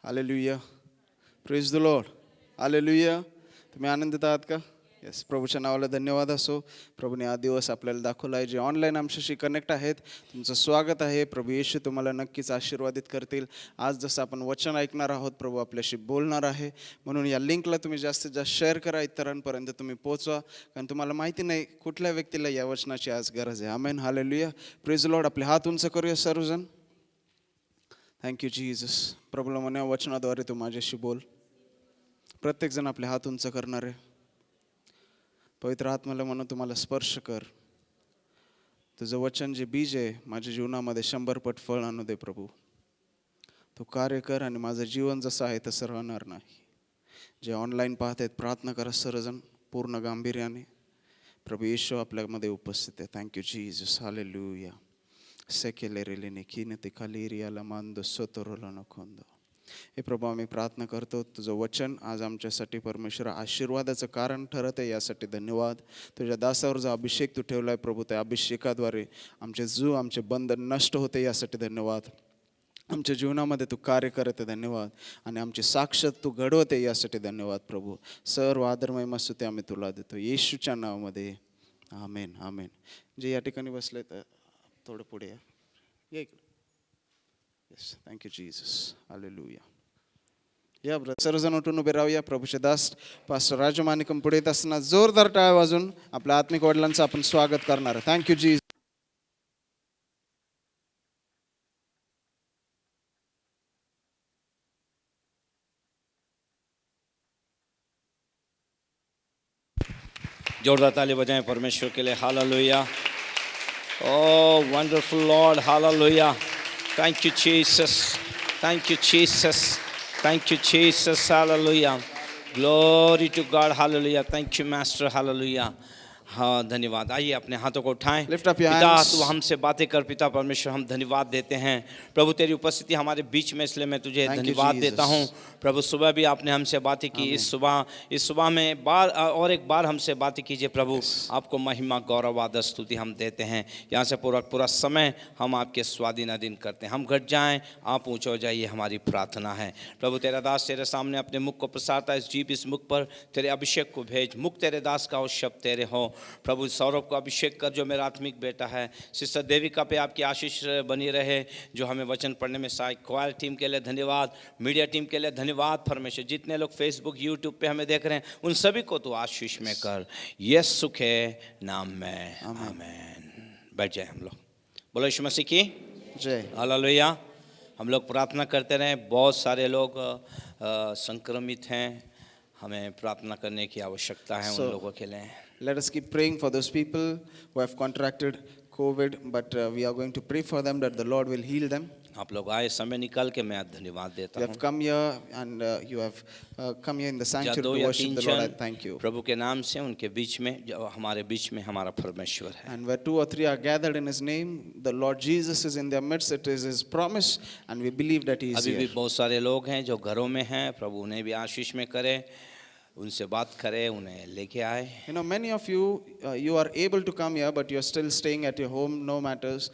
Hallelujah. Praise the Lord. Hallelujah. तुम्ही आनंदित आहात का? येस. प्रभूच्या नावाला धन्यवाद असो. प्रभूने हा दिवस आपल्याला दाखवला आहे. जे ऑनलाईन आमच्याशी कनेक्ट आहेत, तुमचं स्वागत आहे. प्रभू येशू तुम्हाला नक्कीच आशीर्वादित करतील. आज जसं आपण वचन ऐकणार आहोत, प्रभू आपल्याशी बोलणार आहे. म्हणून या लिंकला तुम्ही जास्तीत जास्त शेअर करा, इतरांपर्यंत तुम्ही पोहोचवा. कारण तुम्हाला माहिती नाही कुठल्या व्यक्तीला या वचनाची आज गरज आहे. आमेन. हालेलुया. Praise the Lord. आपले हात उंच करूया सर्वजण. Thank you Jesus. प्रभूला म्हणा वचनाद्वारे तू माझ्याशी बोल. प्रत्येकजण आपले हात उंच करणार आहे. पवित्र आत्म्याला म्हणून तुम्हाला स्पर्श कर. तुझं वचन जे बीज आहे माझ्या जीवनामध्ये 100 पट फळ आणू दे प्रभू. तू कार्य कर आणि माझं जीवन जसं आहे तसं राहणार नाही. जे ऑनलाईन पाहत आहेत प्रार्थना करा सर्वजण पूर्ण गांभीर्याने. प्रभू येशू आपल्यामध्ये उपस्थित आहे. Thank you Jesus. हालेलुया. सेकेलेरेलेने किनते खालीरियाला मांदो सोतोरोला नखोंदो. हे प्रभू आम्ही प्रार्थना करतो. तुझं वचन आज आमच्यासाठी परमेश्वर आशीर्वादाचं कारण ठरत आहे, यासाठी धन्यवाद. तुझ्या दासावर जो अभिषेक तू ठेवला आहे प्रभू, त्या अभिषेकाद्वारे आमचे बंधन नष्ट होते, यासाठी धन्यवाद. आमच्या जीवनामध्ये तू कार्य करत आहे, धन्यवाद. आणि आमची साक्ष तू घडवते, यासाठी धन्यवाद प्रभू. सर्व आदर महिमा स्तुती आम्ही तुला देतो येशूच्या नावामध्ये. आमेन. आमेन. जे या ठिकाणी बसले तर थोडं पुढे या. इकडे. येस. Thank you Jesus. हालेलुया. या ब्रदर सर्वजण उठून उभे राहूया. प्रभूचे दास पास्टर राजू माणिकम पुढे येत असताना जोरदार टाळ्या वाजून आपल्या आत्मिक वडिलांचं आपण स्वागत करणार आहे. Thank you Jesus. जोरदार ताली बजाएं परमेश्वर के लिए. Hallelujah. Oh, wonderful Lord. Hallelujah. Thank you, Jesus. Thank you, Jesus. Thank you, Jesus. Hallelujah. Glory to God. Hallelujah. Thank you, Master. Hallelujah. हाँ, धन्यवाद. आइए अपने हाथों को उठाएं. Lift up your पिता hands. तू हमसे बातें कर. पिता परमेश्वर हम धन्यवाद देते हैं प्रभु तेरी उपस्थिति हमारे बीच में, इसलिए मैं तुझे Thank you, धन्यवाद Jesus. देता हूँ प्रभु. सुबह भी आपने हमसे बातें की. इस सुबह में और एक बार हमसे बातें कीजिए प्रभु. आपको महिमा गौरव आदर स्तुति हम देते हैं. यहाँ से पूरा समय हम आपके स्वाधीन अधीन करते हैं. हम घट जाएं, आप ऊँचे हो जाइए, हमारी प्रार्थना है प्रभु. तेरा दास तेरे सामने अपने मुख को प्रसारता है. इस मुख पर तेरे अभिषेक को भेज. मुख तेरे दास का और शब्द तेरे हो प्रभु. सौरभ को अभिषेक कर जो मेरा आत्मिक बेटा है. सिस्टर देविका पे आपकी आशीष बनी रहे जो हमें वचन पढ़ने में सहायक. क्वायर टीम के लिए धन्यवाद. मीडिया टीम के लिए धन्यवाद परमेश्वर. जितने लोग फेसबुक यूट्यूब पे हमें देख रहे हैं उन सभी को तो आशीष में कर यीशु के नाम में. आमीन. बैठ जाए हम लोग. बोलो यीशु मसीह की जय. हालेलुया. हम लोग प्रार्थना करते रहें. बहुत सारे लोग संक्रमित हैं. हमें प्रार्थना करने की आवश्यकता है उन लोगों के लिए. Let us keep praying for those people who have contracted COVID, but we are going to pray for them that the Lord will heal them. आप लोग आए समय निकाल के, मैं धन्यवाद देता You हूँ. have come here and you have come here in the sanctuary to worship the Lord. I thank you. प्रभु के नाम से उनके बीच में, जो हमारे बीच में हमारा परमेश्वर है. And where 2 or 3 are gathered in His name, the Lord Jesus is in their midst. It is His promise, and we believe that He is अभी here. भी बहुत सारे लोग हैं जो घरों में हैं. प्रभु उन्हें भी आशीष में करे, उनसे बात करें, उन्हें लेके आए. You know, many of you, you are able to come here, but you are still staying at your home. No matters.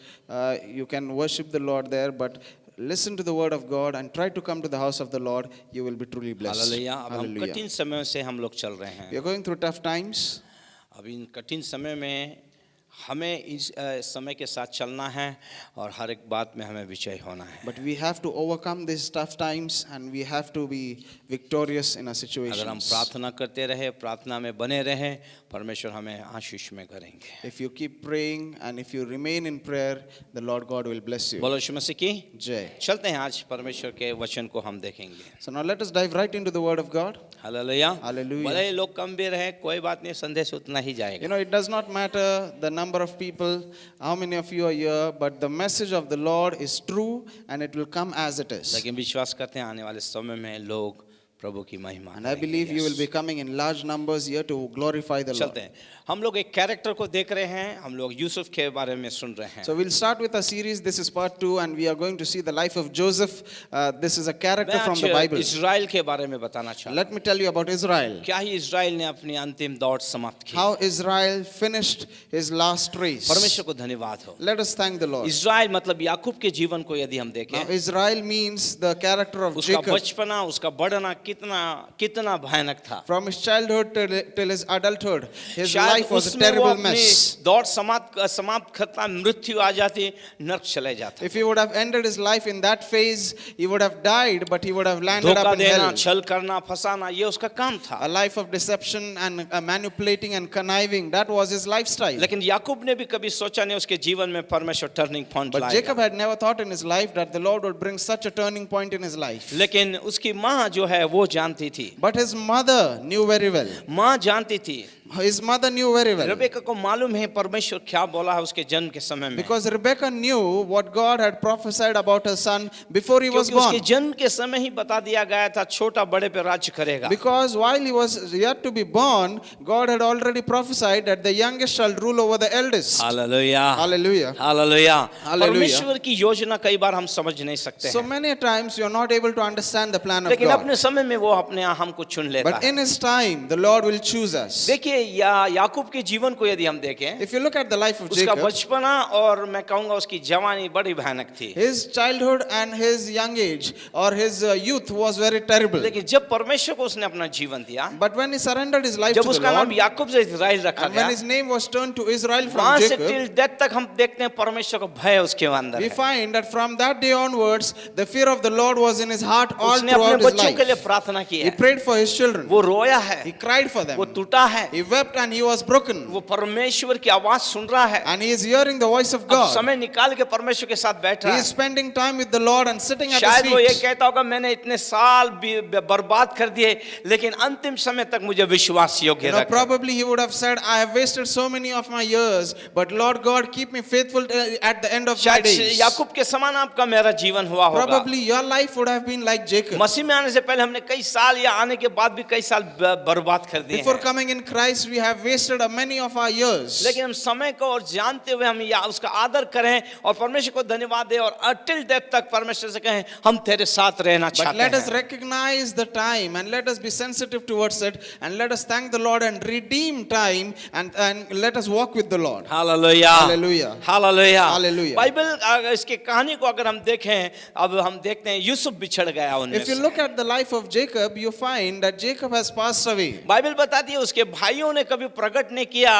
You can worship the Lord there, but listen to the word of God and try to come to the house of the Lord. You will be truly blessed. Hallelujah. अब हम Hallelujah. कठिन समय से हम लोग चल रहे हैं. We are going through tough times. अब इन कठिन समय में हमें इस समय के साथ चलना है और हर एक बात में हमें विजय होना है. But we have to overcome these tough times and we have to be victorious in our situations. अगर हम प्रार्थना करते रहे, प्रार्थना में बने रहे, परमेश्वर हमें आशीष में करेंगे. If you keep praying and if you remain in prayer, the Lord God will bless you. बोलो यीशु मसीह की Jai. चलते हैं. आज परमेश्वर के वचन को हम देखेंगे. So now let us dive right into the word of God. Hallelujah. Hallelujah. भले ही लोग कम भी रहे, कोई बात नहीं, संदेश उतना ही जाएगा. You know, it does not matter the number of people, how many of you are here, but the message of the Lord is true and it will come as it is. लेकिन विश्वास करते हैं आने वाले समय में लोग प्रभु की महिमा And I करेंगे। believe you will Yes. be coming in large numbers here to glorify the Lord. चलते हैं, हम लोग एक कैरेक्टर को देख रहे हैं, हम लोग यूसुफ के बारे में सुन रहे हैं। So we'll start with a series. This is part 2, and we are going to see the life of Joseph. This is a character मैं from the आज Bible. इजराइल के बारे में बताना चाहता हूँ। Let me tell you about Israel. क्या ही Israel ने अपनी अंतिम दौड़ समाप्त की। How Israel finished his last race. परमेश्वर को धन्यवाद हो। Let us thank the Lord. Israel मतलब याकूब के जीवन को यदि हम Now देखें, Israel means the character of उसका Jacob. बचपना, उसका बढ़ना कितना भयानक था। From his childhood till his adulthood, his शायद life was a उसमें वो terrible अपनी mess. दौड़ समाप्त करता, मृत्यु आ जाती, नरक चले जाता। If he would have ended his life in that phase, he would have died, but he would have landed धोखा up in देना, hell. छल करना, फंसाना, ये उसका काम था। A life of deception and manipulating and conniving, that was his lifestyle. लेकिन याकूब ने भी कभी सोचा नहीं उसके जीवन में परमेश्वर टर्निंग पॉइंट But Jacob लाएगा। had never thought in his life that the Lord would bring such a turning point in his life. लेकिन उसकी माँ जो है वो जानती थी, But his mother knew very well. माँ जानती थी, His mother knew very well. Rebecca को मालूम है परमेश्वर क्या बोला है उसके जन्म के समय में, Because Rebecca knew what God had prophesied about her son before he was क्योंकि उसके born. जन्म के समय ही बता दिया गया था छोटा बड़े पे राज्य करेगा। Because while he was yet to be born, God had already prophesied that the youngest shall rule over the eldest. Hallelujah, Hallelujah. Hallelujah. Hallelujah. परमेश्वर की योजना कई बार हम समझ नहीं सकते So हैं, many times you are not able to understand the plan of लेकिन God. अपने समय में वो अपने यहाँ हमको चुन लेता But है। in his time, the Lord will choose us. देखिए याकूब के जीवन को यदि हम देखें, If you look at the life of उसका Jacob, बचपना और मैं कहूँगा उसकी जवानी बड़ी भयानक थी। his childhood and his young age or his youth was very terrible. लेकिन जब परमेश्वर को उसने अपना जीवन दिया, But when he surrendered his life जब to the उसका नाम Lord, याकूब से इजराइल रखा and when गया, his name was turned to Israel from वहां से Jacob, टिल डेथ तक हम देखते हैं परमेश्वर को भय उसके अंदर we है। find that from that day onwards, the fear of the Lord was in his heart all उसने अपने throughout his बच्चों के लिए life. प्रार्थना की He है, prayed for his children. वो रोया He है, cried for them. वो टूटा है, He wept and he was broken. वो परमेश्वर की आवाज सुन रहा है, And he is hearing the voice of अब God. समय निकाल के परमेश्वर के साथ बैठ He रहा is है। spending time with the Lord and sitting at शायद वो ये his feet. कहता होगा मैंने इतने साल बर्बाद कर दिए, लेकिन अंतिम समय तक मुझे विश्वास योग्य रखा। Probably he would have said, I have wasted so many of my years, but Lord God, keep me faithful at the end of my शायद days. याकूब के समान आपका मेरा जीवन हुआ होगा। Probably your life would have been like Jacob. मसीह में आने से पहले हमने कई साल या आने के बाद भी कई साल बर्बाद कर दिए Before हैं। coming in Christ, we have wasted many of our years. लेकिन हम समय को और जानते हुए हम या उसका आदर करें और परमेश्वर को धन्यवाद दें और अटिल डेथ तक परमेश्वर से कहें हम तेरे साथ रहना But चाहते let us हैं। recognize the time and let us be sensitive towards it and let us thank the Lord and redeem time and let us walk with the Lord. Hallelujah, Hallelujah. Hallelujah, Hallelujah. Bible इसके कहानी को अगर हम देखें, अब हम देखते हैं यूसुफ बिछड़ गया उनमें If you से। look at the life of Jacob, you find that Jacob has passed away. Bible बताती है उसके भाइयों ने कभी प्रकट नहीं किया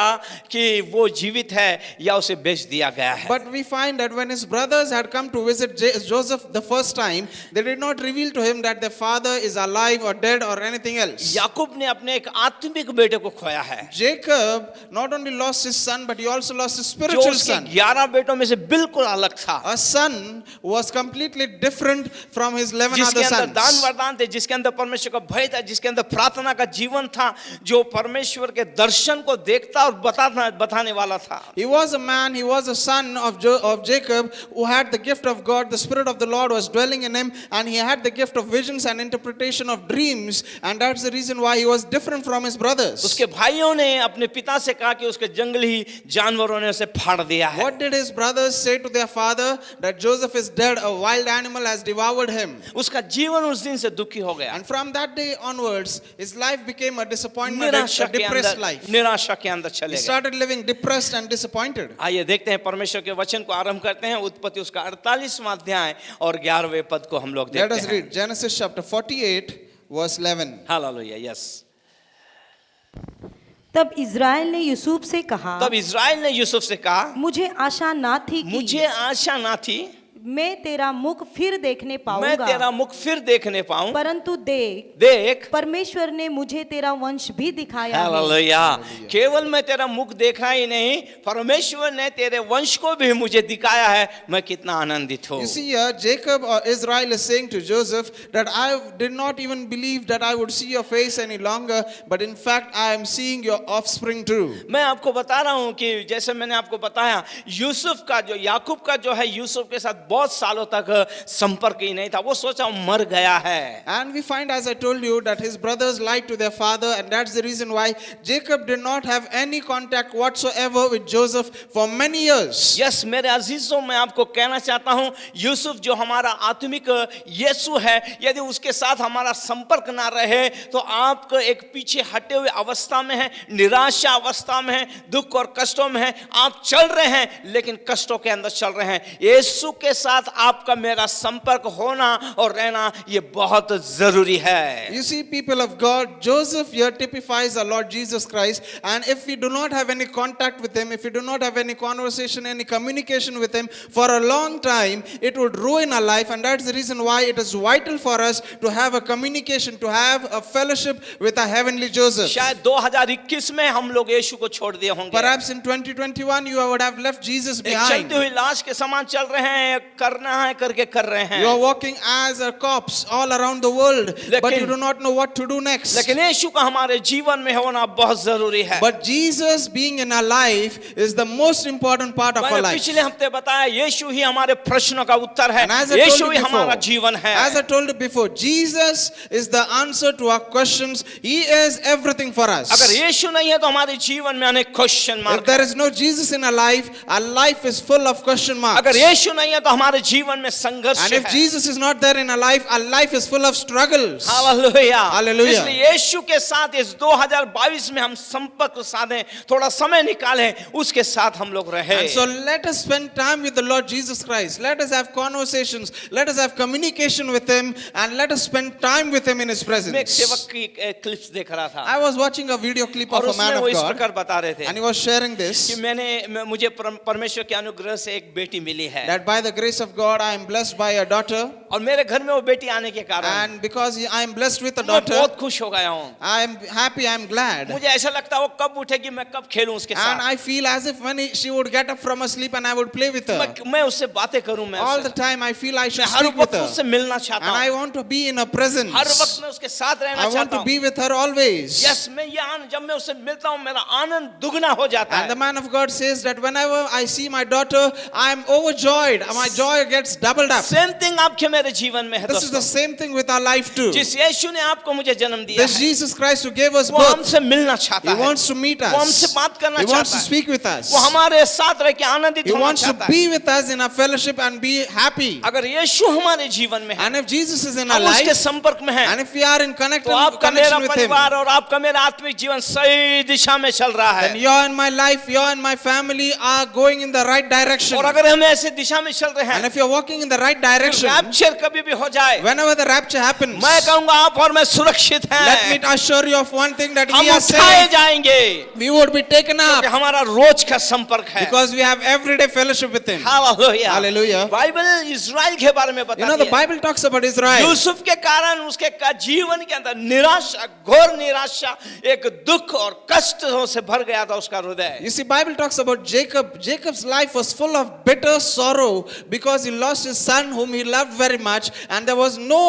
कि वो जीवित है या उसे बेच दिया गया है। But we find that when his brothers had come to visit Joseph the first time, they did not reveal to him that their father is alive or dead or anything else. याकूब ने अपने एक आत्मिक बेटे को खोया है, Jacob not only lost his son, but he also lost his जो spiritual उसके son. 11 बेटों में से बिल्कुल अलग था, A son who was completely different from his 11 जिसके other अंदर दान sons. वरदान थे, जिसके अंदर परमेश्वर का भय था, जिसके अंदर प्रार्थना का जीवन था, जो परमेश्वर के दर्शन को देखता और बताने वाला था। He was a man, he was a son of Jacob who had the gift of God. The Spirit of the Lord was dwelling in him, and he had the gift of visions and interpretation of dreams, and that's the reason why he was different from his brothers. उसके भाइयों ने अपने पिता से कहा कि उसके जंगली जानवरों ने उसे फाड़ दिया है। What did his brothers say to their father? That Joseph is dead, a wild animal has devoured him. उसका जीवन उस दिन से दुखी हो गया, And from that day onwards, his life became a disappointment, निराशा a के depressed अंदर, life. निराशा के अंदर He चले गए। started living depressed and disappointed. आइए देखते हैं परमेश्वर के वचन को आरंभ करते हैं। उत्पत्ति उसका 48वां अध्याय और 11वें पद को हम लोग Let देखते us हैं। read Genesis chapter 48, verse 11. Hallelujah, yes. तब इज़राइल ने यूसुफ से कहा, तब इज़राइल ने यूसुफ से कहा, मुझे आशा ना थी कि मुझे आशा ना थी मैं तेरा मुख फिर देखने मैं पाऊंगा, तेरा मुख फिर देखने पाऊं, परंतु देख देख परमेश्वर ने मुझे तेरा वंश भी दिखाया है। हालेलुया, केवल मैं तेरा मुख देखा ही नहीं, परमेश्वर ने तेरे वंश को भी मुझे दिखाया है। मैं कितना आनंदित हूँ। You see here, Jacob or Israel is saying to Joseph that I did not even believe that I would see your face any longer, but in fact I am seeing your offspring too. मैं आपको बता रहा हूँ कि जैसे मैंने आपको बताया, यूसुफ का जो याकूब का जो है यूसुफ के साथ बहुत सालों तक संपर्क ही नहीं था, वो सोचा मर गया है। And we find, as I told you, that his brothers lied to their father, and that's the reason why Jacob did not have any contact whatsoever with Joseph for many years. Yes मेरे अजीजों, मैं आपको कहना चाहता हूं, यूसुफ जो हमारा आत्मिक यीशु है, यदि उसके साथ हमारा संपर्क ना रहे तो आप एक पीछे हटे हुए अवस्था में है, निराशा अवस्था में है, दुख और कष्टों में है, आप चल रहे हैं लेकिन कष्टों के अंदर चल रहे हैं। यीशु के साथ आपका मेरा संपर्क होना और रहना ये बहुत जरूरी है। You see, people of God, Joseph here typifies our Lord Jesus Christ, and if we do not have any contact with him, if we do not have any conversation, any communication with him for a long time, it would ruin our life, and that's the reason why it is vital for us to have a communication, to have a fellowship with our heavenly Joseph. शायद 2021 में हम लोग यीशु को छोड़ दिए होंगे। Perhaps in 2021 you would have left Jesus एक behind. चलती हुई लाश के समान चल रहे हैं, करना है करके कर रहे हैं। You are walking as a corpse all around the world, but लेकिन- you do not know what to do next. लेकिन यीशु का हमारे जीवन में होना बहुत जरूरी है। But Jesus being in our life is the most important part of our मैंने life. पिछले हफ्ते बताया, यीशु ही हमारे प्रश्नों का उत्तर है, And as I Yeshu told he you हमारा before, जीवन है। as I told you before, Jesus is the answer to our questions. He is everything for us. अगर यीशु नहीं है तो हमारे जीवन में अनेक question If mark. there is no Jesus in our life is full of question marks. अगर यीशु नहीं है तो हमारे जीवन में संघर्ष And if है। Jesus is not there in our life is full of struggles. Hallelujah. Hallelujah. इसलिए यीशु के साथ इस 2022 में हम संपर्क साधें, थोड़ा समय निकालें, उसके साथ हम लोग रहे। And so let us spend time with the Lord Jesus Christ. Let us have conversations. Let us have communication with Him, and let us spend time with Him in His मैं एक presence. सेवक की clips देख रहा था I was watching a video clip और of a उसमें man वो of इस God, प्रकार बता रहे थे and he was sharing कि this, मुझे परमेश्वर के अनुग्रह से एक बेटी मिली है, that by the grace of God I am blessed by a daughter, और मेरे घर में वो बेटी आने के कारण and because I am blessed with a मैं daughter, बहुत खुश हो गया हूँ। I am happy, I am glad. मुझे ऐसा लगता है वो कब उठेगी, मैं कब खेलूं उसके And साथ, I feel as if when she would get up from a sleep and I would play with her. मैं उससे बातें करूं, मैं All उससे- the time I feel I should मैं हर speak with वक्त उससे her. मिलना चाहता And I हूँ, want to be in her her presence. वक्त मैं उसके साथ रहना I want चाहता to हूँ। be with her always. Yes, मैं ये जब मैं उससे मिलता हूँ मेरा आनंद दुगना हो जाता And the है। man of God says that whenever I see my daughter, I am overjoyed. My joy gets doubled up. Same thing आपके मेरे जीवन में है This is the दोस्तों। same thing with our life too. जिस यीशु ने आपको मुझे जन्म दिया This है, Jesus Christ who gave us वो birth, हमसे मिलना चाहता He है, wants to meet वो हमसे us. बात करना He wants चाहता to है, speak with us. वो हमारे साथ रह के आनंदित He होना wants to चाहता है। be with us in our fellowship and be happy. अगर यीशु हमारे जीवन में है, And if Jesus is in our हम उसके life, संपर्क में हैं, and if we are in तो आपका मेरा connection with Him, परिवार और आपका मेरा आत्मिक जीवन सही दिशा में चल रहा then है। you and my life, you and my family are going in the right direction. और अगर हम ऐसे दिशा में चल रहे And हैं, if you're walking in the right direction, rapture कभी भी हो जाए, whenever the rapture happens, मैं कहूंगा आप और मैं सुरक्षित हैं, let me assure you of one thing, that हम we are उठाए safe. जाएंगे, We would be taken क्योंकि up हमारा रोज का संपर्क है। because we have everyday fellowship with Him. Hallelujah. Hallelujah. Bible Israel के बारे में You know, बताती the है, Bible talks about Israel. Yusuf के कारण उसके जीवन के अंदर निराशा, घोर निराशा, एक दुख और कष्टों से भर गया था उसका हृदय। You see, Bible talks about Jacob. Jacob's life was full of bitter sorrow because he lost his son whom he loved very much, and there was no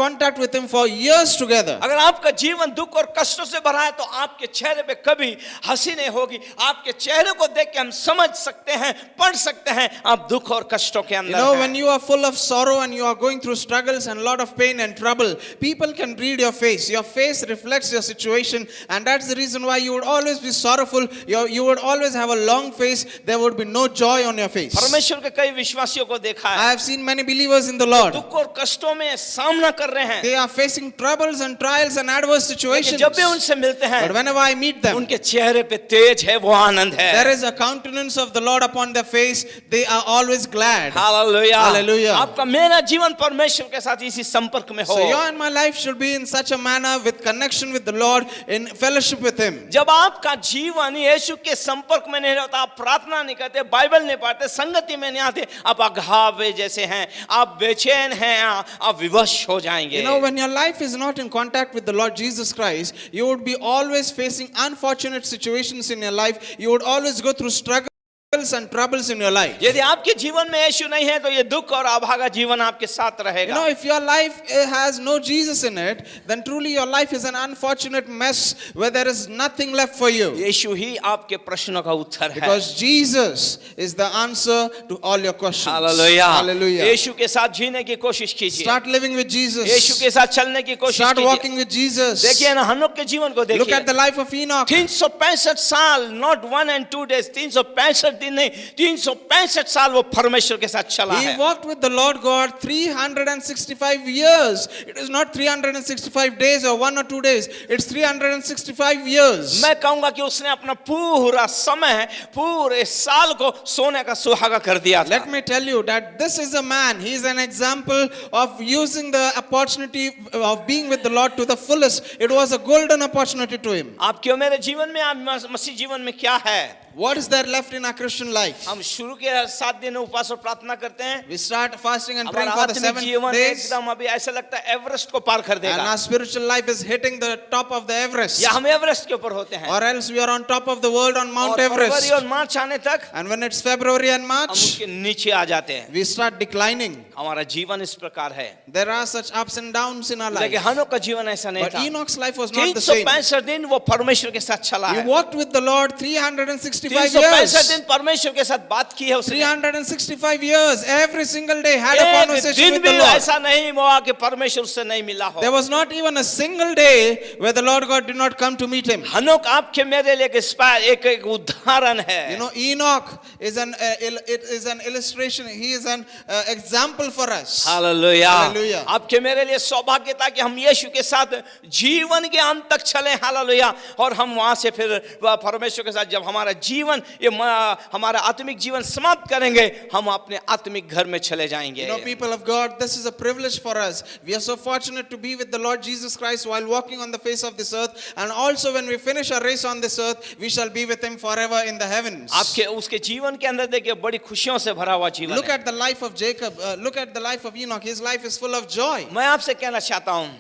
contact with him for years together. अगर आपका जीवन दुख और कष्टों से भरा है तो आपके चेहरे पे कभी हंसी नहीं होगी। आपके चेहरे को देख के हम समझ सकते हैं, पढ़ सकते हैं आप दुख और कष्टों के You अंदर know, हैं। when you are full of sorrow and you are going through struggles and a lot of pain and trouble, people can read your face. Your face reflects your situation, and that's the reason why you would always be sorrowful. You would always have a long face. There would be no joy on your face. परमेश्वर के कई विश्वासियों को देखा I है, have seen many believers in the Lord. दुख और कष्टों में सामना कर रहे हैं, They are facing troubles and trials and adverse लेकिन situations. जब भी उनसे मिलते हैं But whenever I meet them, उनके चेहरे पे तेज है, वो आनंद है। there is a countenance of the Lord upon their face. They are always glad. Hallelujah. Hallelujah. आपका मेरा जीवन परमेश्वर के साथ इसी संपर्क में हो। So your and my life should be in such a manner with connection with the Lord, in fellowship with Him. जब आपका जीवन यीशु के संपर्क में नहीं रहता, आप प्रार्थना नहीं करते, बाइबल नहीं पढ़ते, संगति में नहीं आते, आप अघावे जैसे हैं, आप बेचैन हैं, आप विवश हो जाएंगे। You know, when your life is not in contact with the Lord Jesus Christ, you would be always facing unfortunate situations in your life. You would always go through struggle. and troubles in your life. यदि आपके जीवन में यीशु नहीं है तो ये दुख और अभागा जीवन आपके साथ You रहेगा। know, if your life has no Jesus in it, then truly your life is an unfortunate mess where there is nothing left for you. यीशु ही आपके प्रश्नों का उत्तर है। Because Jesus is the answer to all your questions. Hallelujah. Hallelujah. यीशु के साथ जीने की कोशिश कीजिए। Start living with Yeshu Jesus. के साथ चलने की कोशिश Start कीजिए। walking with Jesus. देखिए ना हनोक के जीवन को Look at the देखिए। life of Enoch. 365 साल, not 1 and 2 days, 365 दिन नहीं, 365 साल वो परमेश्वर के साथ चला He है। walked with the Lord God 365 years. It is not 365 days or 1 or 2 days. It's 365 years. मैं कहूंगा कि उसने अपना पूरा समय, पूरे साल को सोने का सुहागा कर दिया था। Let me tell you that this is a man. He is an example of using the opportunity of being with the Lord to the fullest. It was a golden opportunity to him. आपके और मेरे जीवन में, आप मसीह जीवन में क्या है? What is there left in our Christian life? हम शुरू के 7 दिन उपवास और प्रार्थना करते हैं। We start fasting and praying हमारा for the आत्मिक 7 जीवन days. एकदम अभी ऐसा लगता है एवरेस्ट को पार कर And देगा। our spiritual life is hitting the top of the Everest. या हम एवरेस्ट के ऊपर होते हैं। Or else we are on top of the world on Mount और फरवरी Everest. और मार्च आने तक And when it's February and हम March, उसके नीचे आ जाते हैं। we start declining. हमारा जीवन इस प्रकार है। There are such ups and downs in our life. लेकिन हनोक का जीवन ऐसा नहीं But था। Enoch's life was not the same. 365 दिन वो परमेश्वर के साथ चला He है। walked with the Lord 365 365 years. दिन परमेश्वर के साथ बात की है उसने। 365 years. Every single day had a एक conversation दिन with भी the Lord. ऐसा नहीं हुआ कि परमेश्वर उससे नहीं मिला हो। There was not even a single day where the Lord God did not come to meet him. हनोक आपके मेरे लिए एक उदाहरण है। You know, Enoch is it is an illustration. He is an example for us. Hallelujah. Hallelujah. आपके मेरे लिए सौभाग्य था कि हम यीशु के साथ जीवन के अंत तक चले। हालेलुया। और हम वहां से फिर परमेश्वर के साथ जब हमारा जीवन हमारा आत्मिक जीवन समाप्त करेंगे, हम अपने आत्मिक घर में चले जाएंगे। You know, people of God, this is a privilege for us. We are so fortunate to be with the Lord Jesus Christ while walking on the face of this earth, and also when we finish our race on this earth, we shall be with Him forever in the heavens. आपके उसके जीवन के अंदर देखिए बड़ी खुशियों से भरा हुआ जीवन Look है। at the life of Jacob. Look at the life of Enoch. His life is full of joy. मैं आपसे कहना चाहता हूँ,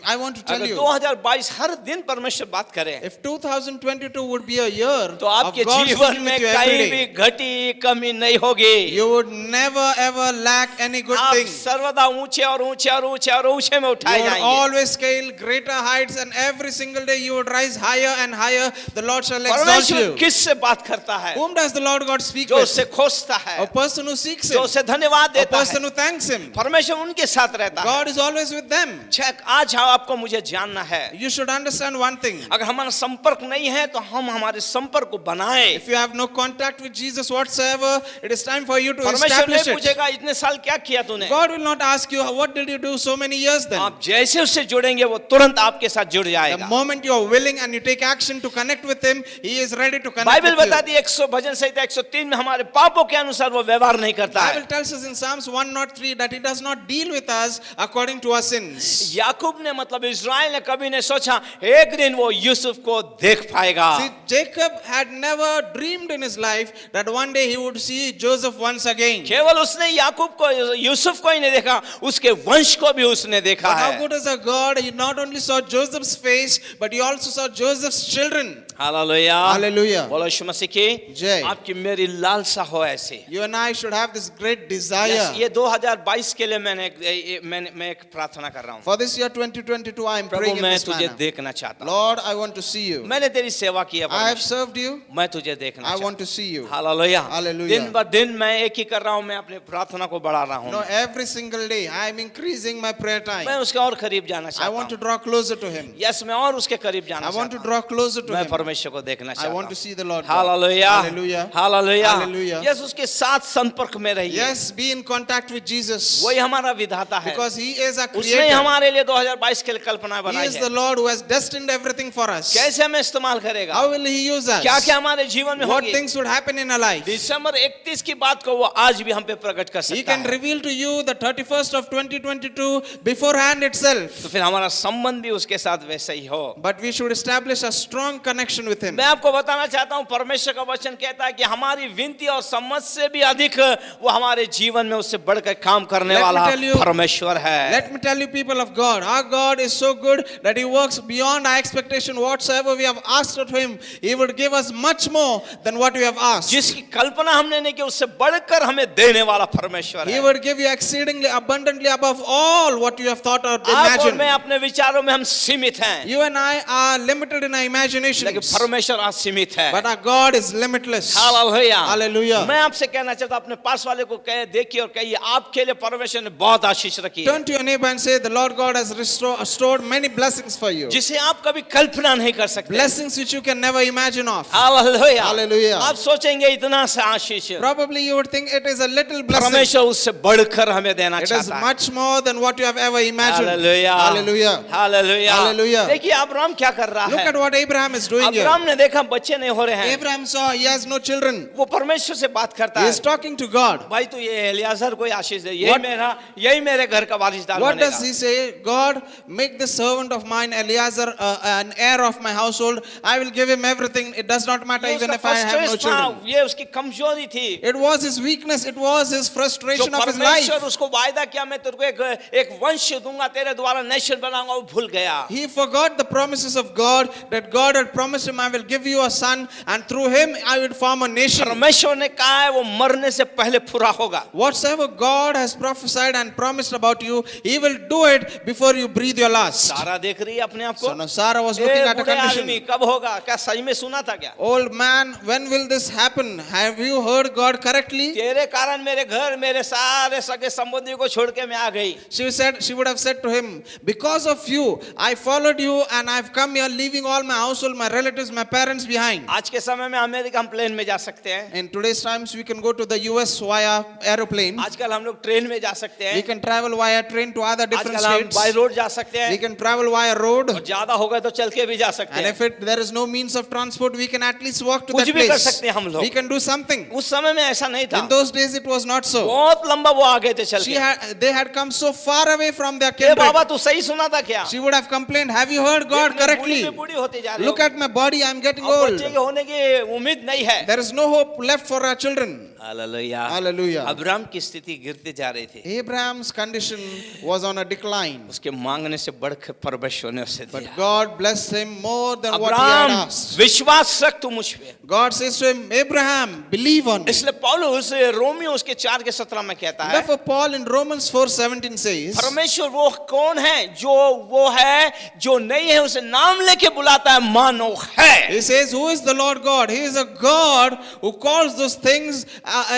I want to tell अगर you, 2022 हर दिन परमेश्वर बात करे if 2022 would be a year तो of आपके God जीवन speaking में with you कहीं every भी day, घटी कमी नहीं होगी। you would never ever lack any good आप thing. सर्वदा ऊंचे और ऊंचे और ऊंचे और ऊंचे में You उठाए would जाएंगे। always scale greater heights, and every single day you would rise higher and higher. The Lord shall exalt परमेश्वर you. किससे बात करता है? Whom does the Lord God speak जो with? उससे खोजता है, A person who seeks जो Him, उसे धन्यवाद a देता person है। who thanks Him. परमेश्वर उनके साथ रहता है। God is always with them. Check आज आपको मुझे जानना है, You should understand one thing. अगर हमारा संपर्क नहीं है तो हम हमारे संपर्क को बनाए। If you have no contact with Jesus whatsoever, it is time for you to परमेश्वर establish नहीं it. पूछेगा इतने साल क्या किया तूने। God will not ask you, what did you do so many years then? आप जैसे उससे जुड़ेंगे वो तुरंत आपके साथ जुड़ The जाएगा। moment you are willing and you take action to connect with Him, He is ready to connect Bible with you. बताती है 100 भजन संहिता 103 में हमारे पापों के अनुसार वो व्यवहार नहीं करता Bible है। tells us in Psalms 103 that He does not deal with us according to our sins. याकूब ने मतलब इज़राइल ने कभी नहीं सोचा एक दिन वो यूसुफ को देख पाएगा। See, Jacob had never dreamed in his life that one day he would see Joseph once again. केवल उसने याकूब को यूसुफ को ही नहीं देखा, उसके वंश को भी उसने देखा But how है। good is our God? He not only saw Joseph's face, but He also saw Joseph's children. Hallelujah. Hallelujah. बोलो यीशु मसीह की जय। आपकी मेरी लालसा हो ऐसे। You and I should have this great desire. Yes, ये 2022 के लिए मैं एक प्रार्थना कर रहा हूँ। For this year 2022, I am Prabhu praying in मैं this तुझे manner. देखना चाहता हूँ। Lord, I want to see you. मैंने तेरी सेवा की है I have परमेश्वर। served you. मैं तुझे देखना I चाहता want to see you. हूँ। हालेलुया। Hallelujah. दिन ब दिन मैं एक ही कर रहा हूँ, मैं अपने प्रार्थना को बढ़ा रहा No, हूँ। every single day I am increasing my prayer मैं time. उसके और करीब जाना I चाहता want to हूँ। draw closer to Him. Yes मैं और उसके करीब जाना I want to चाहता हूँ। draw closer to मैं Him. परमेश्वर को देखना I चाहता want to हूँ। see the Lord God. Hallelujah. Hallelujah. Hallelujah. Hallelujah. Yes उसके साथ संपर्क में रहिए। Yes, be in contact with Jesus. वही हमारा विधाता है। Because He is our उसने creator. हमारे लिए 2022 के लिए कल्पना He बनाई is है। the Lord who has destined everything for us. कैसे हमें इस्तेमाल करेगा? How will He use us? क्या क्या हमारे जीवन में What होगी? things would happen in our life? दिसंबर 31 की बात को वो आज भी हम पे प्रकट कर He सकता can है। reveal to you the 31st of 2022 beforehand itself. तो फिर हमारा संबंध भी उसके साथ वैसा ही हो। But we should establish a strong connection connection with Him. मैं आपको बताना चाहता हूँ परमेश्वर का वचन कहता है कि हमारी विनती और समझ से भी अधिक वो हमारे जीवन में उससे बढ़कर काम करने Let me वाला tell you- परमेश्वर है। Let me tell you, people of God, our God is so good that He works beyond our expectation. Whatsoever we have asked of Him, He would give us much more than what we have asked. जिसकी कल्पना हमने नहीं की उससे बढ़कर हमें देने वाला परमेश्वर He है। would give you exceedingly abundantly above all what you have thought or आप और imagined. मैं अपने विचारों में हम सीमित हैं, You and I are limited in our लेकिन imaginations, परमेश्वर असीमित है। but our God is limitless. Hallelujah. Hallelujah. मैं आपसे कहना चाहता हूं अपने पास वाले को कहे देखिए और कहिए आपके लिए परमेश्वर ने बहुत आशीष रखी है, Turn to your neighbor and say, the Lord God has restored many blessings for you. जिसे आप कभी कल्पना नहीं कर सकते। Blessings which you can never imagine of. Hallelujah. Hallelujah. आप सोचेंगे इतना सा आशीष, Probably you would think it is a little blessing. परमेश्वर उससे बढ़कर हमें देना It is चाहता है। much more than what you have ever imagined. Hallelujah. Hallelujah. Hallelujah. Hallelujah. देखिए अब्राहम क्या कर रहा Look है। at what Abraham is doing here. Abraham ने देखा बच्चे नहीं हो रहे हैं, Abraham saw he has no children. वो परमेश्वर से बात करता He है, is talking to God. भाई तू ये एलियाजर को आशीष दे, What- यही मेरे घर का वारिसदार What does बनेगा। he say? God, make this servant of mine, Eliezer, an heir of my household. I will give him everything. It does not matter ये even उसका if I have no frustration था, children. ये उसकी कमजोरी थी। It was his weakness. It was his जो frustration of his life. परमेश्वर उसको वायदा किया मैं तेरे को एक वंश दूंगा तेरे द्वारा नेशन बनाऊंगा, वो भूल गया। He forgot the promises of God, that God had promised him, I will give you a son, and through him I will form a nation. परमेश्वर ने कहा है वो मरने से पहले पूरा होगा। Whatsoever God has prophesied and promised about you, He will do it before you breathe your last. सारा देख रही है अपने आप को। So now Sarah was looking A at a बूढ़े आदमी condition. कब होगा? क्या सही में सुना था क्या? Old man, when will this happen? Have you heard God correctly? तेरे कारण मेरे घर मेरे सारे सगे संबंधियों को छोड़ के मैं आ गई। She would have said to him, because of you, I followed you and I've come here leaving all my household, my relatives, my parents behind. आज के समय में अमेरिका हम प्लेन में जा सकते हैं, In today's times, we can go to the US via aeroplane. आजकल हम लोग ट्रेन में जा सकते We हैं, can travel via train to other different आजकल हम states. बाय रोड जा सकते We हैं, can travel via road. और ज्यादा होगा तो चल के भी जा सकते And हैं। if there is no means of transport, we can at least walk to कुछ that भी कर place. सकते हैं हम लोग। We can do something. उस समय में ऐसा नहीं था, In those days, it was not so. बहुत लंबा वो आगे थे चल के। They had come so far away from their A kindred. बाबा तू सही सुना था क्या? She would have complained, have you heard God Burhi correctly? में बूढ़ी होती जा रही Look हो, at my body, I'm getting अब old. बच्चे के होने की उम्मीद नहीं है। There is no hope left for our children. Hallelujah. Hallelujah. Abraham की स्थिति गिरते जा रही थी, Abraham's condition was on a decline. उसके मांगने से बढ़कर परमेश्वर ने उसे But दिया। God blessed him more than what he had Abraham asked. विश्वास रख तू मुझ पे। God says to him, Abraham, believe on me. इसलिए पौलुस रोमियो उसके 4:17 में कहता है, Therefore, Paul in Romans 4:17 says, परमेश्वर वो कौन है जो वो है जो नहीं है उसे नाम लेके बुलाता है मानो है। he says, who is the Lord God? He is a God who calls those things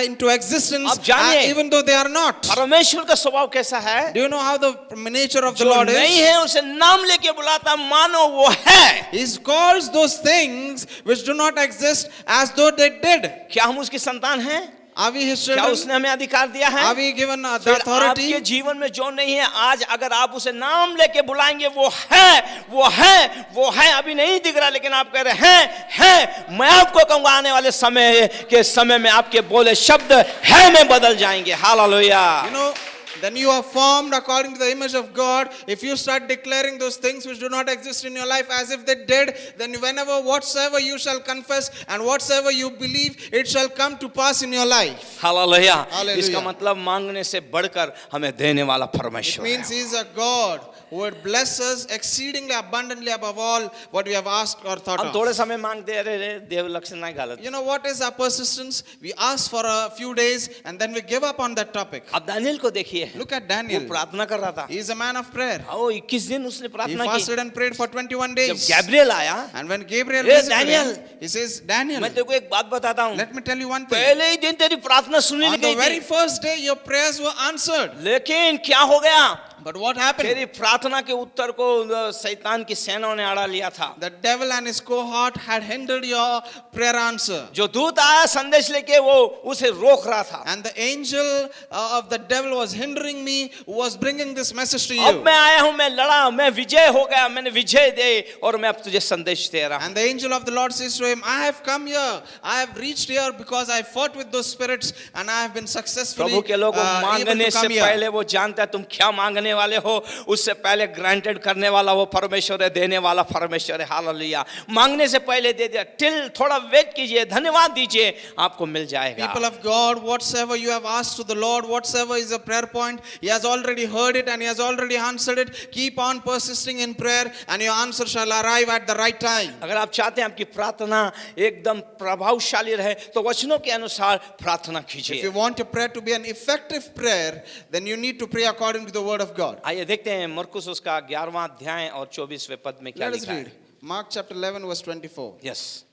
into existence आप जानिए, even though they are not. परमेश्वर का स्वभाव कैसा है? Do you know how the nature of the जो Lord नहीं is? है उसे नाम लेके बुलाता है मानो वो है। He calls those things which do not exist as though they did. क्या हम उसकी संतान हैं? Are we his क्या children? उसने हमें अधिकार दिया है? Are we given the फिर authority? आपके जीवन में जो नहीं है आज अगर आप उसे नाम लेके बुलाएंगे वो है, वो है, वो है। अभी नहीं दिख रहा लेकिन आप कह रहे हैं। मैं आपको कहूंगा आने वाले समय में आपके बोले शब्द है में बदल जाएंगे। Hallelujah. You know, then you are formed according to the image of God. If you start declaring those things which do not exist in your life as if they did, then whenever whatsoever you shall confess and whatsoever you believe, it shall come to pass in your life. Hallelujah. Hallelujah. इसका मतलब मांगने से बढ़कर हमें देने वाला It परमेश्वर means है। He is a God who would bless us exceedingly abundantly above all what we have asked or thought हम of. थोड़े समय मांगते रहे देव लक्ष्य नहीं गलत। You know what is our persistence? We ask for a few days and then we give up on that topic. अब Daniel को देखिए, Look at वो Daniel. प्रार्थना कर रहा था। He is a man of prayer. वो 21 दिन उसने He प्रार्थना की। fasted and prayed for 21 जब days. गैब्रियल आया, And when Gabriel Hey, visited him, Daniel. he says, Daniel, मैं तेरे को एक बात बताता हूँ, let me tell you one thing. पहले ही दिन तेरी प्रार्थना सुनी On the गई very थी, first day, your prayers were answered. लेकिन क्या हो गया? But what happened? तेरी प्रार्थना के उत्तर को शैतान की सेनाओं ने अड़ा लिया था। The devil and his cohort had hindered your prayer answer. जो दूत आया संदेश लेके वो उसे रोक रहा था। And the angel of the devil was hindering me, was bringing this message to अब you. मैं आया हूँ, मैं लड़ा, मैं विजय हो गया, मैंने विजय दे और मैं अब तुझे संदेश दे रहा हूँ। And the angel of the Lord says to him, I have come here, I have reached here because I fought with those spirits and I have been successfully प्रभु के लोगों able मांगने to से come here. पहले वो जानता है तुम क्या मांगने वाले हो, उससे पहले ग्रांटेड करने वाला वो परमेश्वर है, देने वाला परमेश्वर है। हालेलुया। मांगने से पहले दे दिया। टिल थोड़ा वेट कीजिए, धन्यवाद दीजिए, आपको मिल जाएगा। People of God, whatsoever you have asked to the Lord, whatsoever is a prayer point, He has already heard it and He has already answered it. Keep on persisting in prayer and your answer shall arrive at the right time. अगर आप चाहते हैं आपकी प्रार्थना एकदम प्रभावशाली रहे तो वचनों के अनुसार प्रार्थना If कीजिए। you want your prayer to be an effective prayer, then you need to pray according to the word of God. आइए देखते हैं मरकुस उसका 11वां अध्याय और 24वें पद में क्या Let us लिखा read. है। Mark chapter 11 verse 24. यस,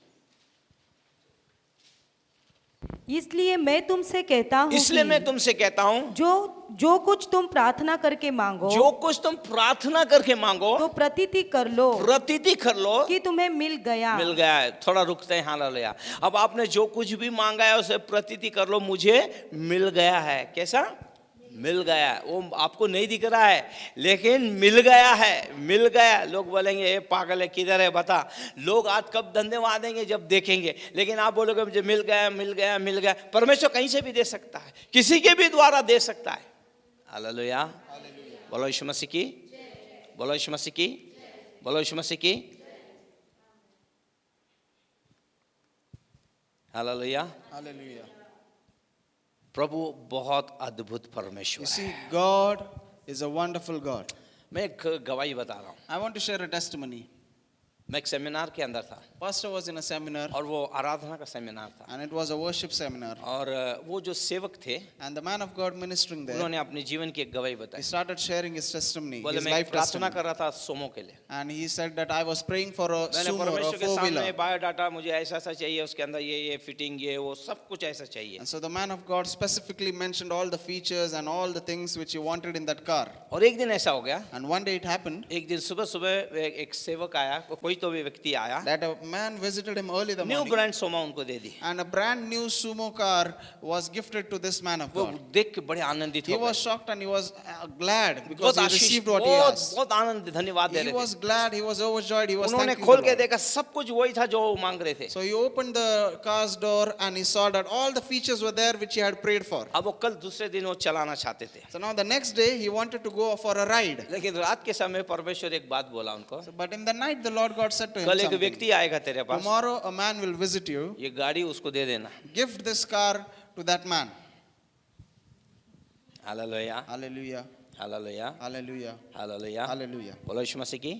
इसलिए मैं तुमसे कहता हूँ इसलिए मैं कि तुमसे कहता हूँ जो कुछ तुम प्रार्थना करके मांगो जो कुछ तुम प्रार्थना करके मांगो तो प्रतीति कर लो प्रतीति कर लो, कि तुम्हें मिल गया। मिल गया है। थोड़ा रुकते हैं। हालेलुया। अब आपने जो कुछ भी मांगा है उसे प्रतीति कर लो, मुझे मिल गया है। कैसा मिल गया है? वो आपको नहीं दिख रहा है लेकिन मिल गया है, मिल गया। लोग बोलेंगे ये पागल है, किधर है बता। लोग आज कब धन्यवाद देंगे? जब देखेंगे। लेकिन आप बोलोगे मुझे मिल गया, मिल गया, मिल गया। परमेश्वर कहीं से भी दे सकता है, किसी के भी द्वारा दे सकता है। हालेलुया। बोलो यीशु मसीह की, बोलो यीशु मसीह की, बोलो यीशु मसीह की। हालेलुया। Hallelujah. प्रभु बहुत अद्भुत परमेश्वर You है। see, God is a wonderful God. मैं एक गवाही बता रहा हूँ। I want to share a testimony. मैं एक सेमिनार के अंदर था Pastor was in a seminar और वो आराधना का सेमिनार था and it was a worship seminar. और वो जो सेवक थे And the man of God ministering there, उन्होंने अपने जीवन की एक गवाही he बताई। started sharing his testimony, बोले his मैं life प्रार्थना testimony. कर रहा था सोमो के लिए। And he said that I was praying for a मैंने sumo or a परमेश्वर के सामने four-wheeler. बायोडाटा, मुझे ऐसा ऐसा चाहिए, उसके अंदर ये फिटिंग, ये वो सब कुछ ऐसा चाहिए। And so the man of God specifically mentioned all the features and all the things which he wanted in that car. और एक दिन ऐसा हो गया, And one day it happened एक दिन सुबह सुबह एक सेवक आया, कोई तो भी व्यक्ति आया, that a man visited him early the new morning. Brand Soma उनको दे दी। And a brand new sumo car was gifted to this man of वो God. देख के बड़े आनंदित He हो was गए। shocked and he was glad because बहुत he Ashish, received what he बहुत asked. बहुत आनंद, धन्यवाद दे He रहे was थे। glad, he was overjoyed, he was उन्होंने thanking खोल the के Lord. देखा सब कुछ वही था जो वो मांग रहे थे। So he opened the car's door and he saw that all the features were there which he had prayed for. अब वो कल दूसरे दिन वो चलाना चाहते थे, So now the next day he wanted to go for a ride. लेकिन रात के समय परमेश्वर एक बात बोला उनको, But in the night the Lord God said to him कल एक something. व्यक्ति आएगा तेरे पास, Tomorrow a man will visit you. ये गाड़ी उसको दे देना। Gift this car to that man. Hallelujah, Hallelujah. Hallelujah, Hallelujah. Hallelujah. Hallelujah. बोलो यीशु मसीह की।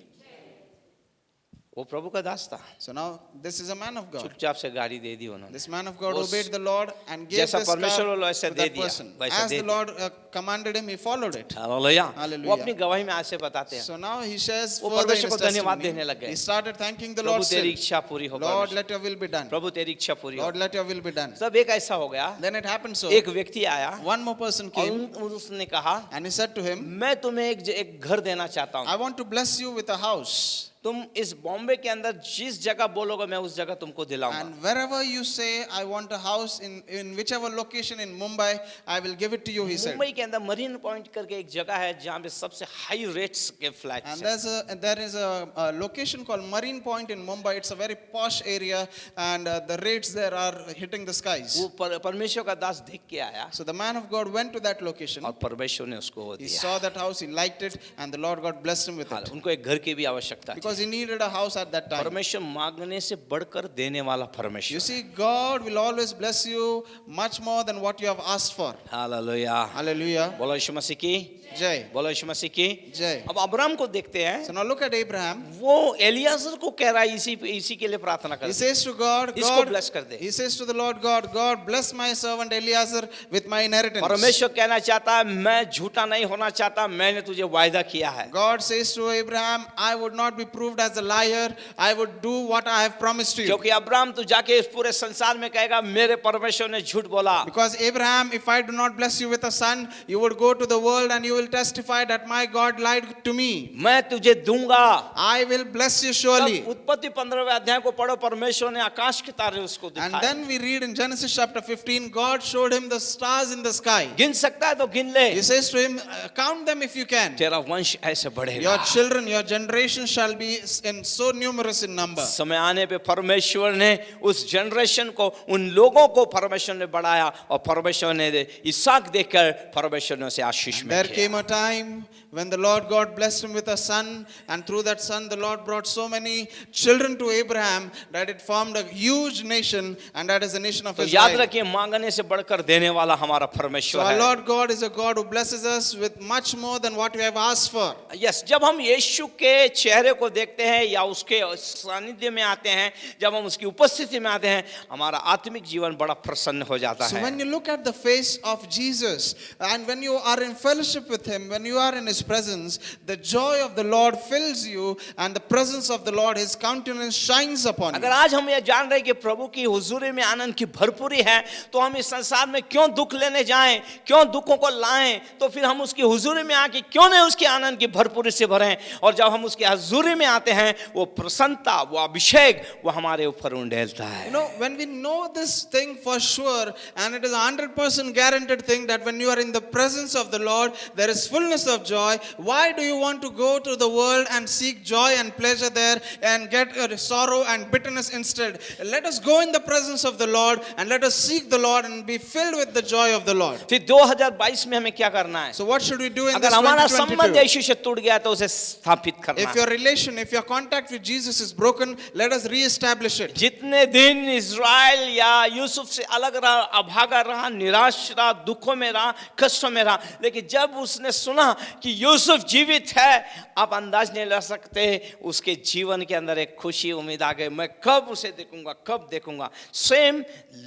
वो प्रभु का दास था, So now this is a man of God. चुपचाप से गाड़ी दे दी उन्होंने। This man of God उस- obeyed the Lord and gave जैसा this car परमेश्वर बोला वैसे to दे that दिया, person. वैसा As दे the दिया। Lord commanded him, he followed it. Hallelujah. Hallelujah. वो अपनी गवाही में आज से बताते हैं, So now he shares वो further in परमेश्वर his को धन्यवाद देने testimony. लग गए। He started thanking the Prabhu Lord तेरी still. इच्छा पूरी हो Lord, परमेश्वर। let your will be done. प्रभु तेरी इच्छा पूरी हो। Lord, let your will be done. तब एक ऐसा हो गया, Then it happened so. एक व्यक्ति आया One more person और came उसने कहा, and he said to him, मैं तुम्हें एक घर देना चाहता हूँ। I want to bless you with a house. तुम इस बॉम्बे के अंदर जिस जगह बोलोगे मैं उस जगह तुमको दिलाऊंगा। And wherever you say, I want a house in whichever location in Mumbai, I will give it to you, he said. Mumbai के अंदर मरीन पॉइंट करके एक जगह है जहाँ पे सबसे हाई रेट्स के And फ्लैट्स हैं। there is a location called Marine Point in Mumbai. It's a very posh area and the rates there are hitting the skies. वो परमेश्वर का दास देख के आया So the man of God went to that location. और परमेश्वर ने उसको वो He दिया। saw that house, he liked it, and the Lord God blessed him with हाँ, it. उनको एक घर की भी आवश्यकता थी। Because he needed a house at that time. परमेश्वर मांगने से बढ़कर देने वाला You परमेश्वर। see, God will always bless you much more than what you have asked for. Hallelujah. Hallelujah. बोलो यीशु मसीह की, Jai. बोलो यीशु मसीह की। Jai. अब अब्राहम को देखते हैं, So now look at Abraham. वो एलियाजर को कह रहा है इसी के लिए प्रार्थना कर। He says to God, इसको bless कर दे। He says to the Lord God, God bless my servant Eliezer with my inheritance. परमेश्वर कहना चाहता है मैं झूठा नहीं होना चाहता, मैंने तुझे वायदा किया है। God says to Abraham, I would not be proved as a liar. I would do what I have promised to you. क्योंकि अब्राहम तू जाके इस पूरे संसार में कहेगा मेरे परमेश्वर ने झूठ बोला। Because Abraham, if I do not bless you with a son, you would go to the world and you will testify that my God lied to me. मैं तुझे दूंगा। I will bless you तब surely. उत्पत्ति 15वें अध्याय को पढ़ो, परमेश्वर ने आकाश के तारे उसको And दिखाए। then we read in Genesis chapter 15, God showed him the stars in the sky. गिन सकता है तो गिन ले, He says to him, count them if you can. तेरा वंश ऐसे बढ़ेगा। Your children, your generation shall be in so numerous in number. समय आने पे परमेश्वर ने उस जनरेशन को, उन लोगों को परमेश्वर ने बढ़ाया और परमेश्वर ने इसहाक देकर परमेश्वर ने उसे आशीष में There किया। came came a time when the Lord God blessed him with a son, and through that son the Lord brought so many children to Abraham that it formed a huge nation, and that is the nation of तो याद Israel. रखिए, मांगने से बढ़कर देने वाला हमारा So परमेश्वर our है। Lord God is a God who blesses us with much more than what we have asked for. Yes, जब हम यीशु के चेहरे को देखते हैं या उसके सानिध्य में आते हैं, जब हम उसकी उपस्थिति में आते हैं, हमारा आत्मिक जीवन बड़ा प्रसन्न हो जाता So है। when you look at the face of Jesus, and when you are in fellowship with him, when you are in his presence, the joy of the Lord fills you, and the presence of the Lord, his countenance shines upon अगर you. आज हम ये जान रहे हैं कि प्रभु की हुजूरी में आनंद की भरपूरी है, तो हम इस संसार में क्यों दुख लेने जाएं, क्यों दुखों को लाएं, तो फिर हम उसकी हुजूरी में आके क्यों नहीं उसके आनंद की भरपूरी से भरें। और जब हम उसकी हुजूरी में आते हैं, वो प्रसन्नता, वो अभिषेक, वो हमारे ऊपर उंडेलता है। You know, when we know this thing for sure, and it is a 100% guaranteed thing that when you are in the presence of the Lord, there is fullness of joy. Why do you want to go to the world and seek joy and pleasure there and get sorrow and bitterness instead? Let us go in the presence of the Lord and let us seek the Lord and be filled with the joy of the Lord. फिर 2022 में हमें क्या करना है? So what should we do in अगर this हमारा संबंध 2022? यीशु से टूट गया तो उसे स्थापित करना If है। your relation, if your contact with Jesus is broken, let us re-establish it. जितने दिन इज़राइल या यूसुफ से अलग रहा, अभागा रहा, निराश रहा, दुखों में रहा, कष्टों में रहा, लेकिन जब उसने सुना कि यूसुफ जीवित है, आप अंदाज नहीं लगा सकते, उसके जीवन के अंदर एक खुशी, उम्मीद आ गई, मैं कब उसे देखूंगा, कब देखूंगा। सेम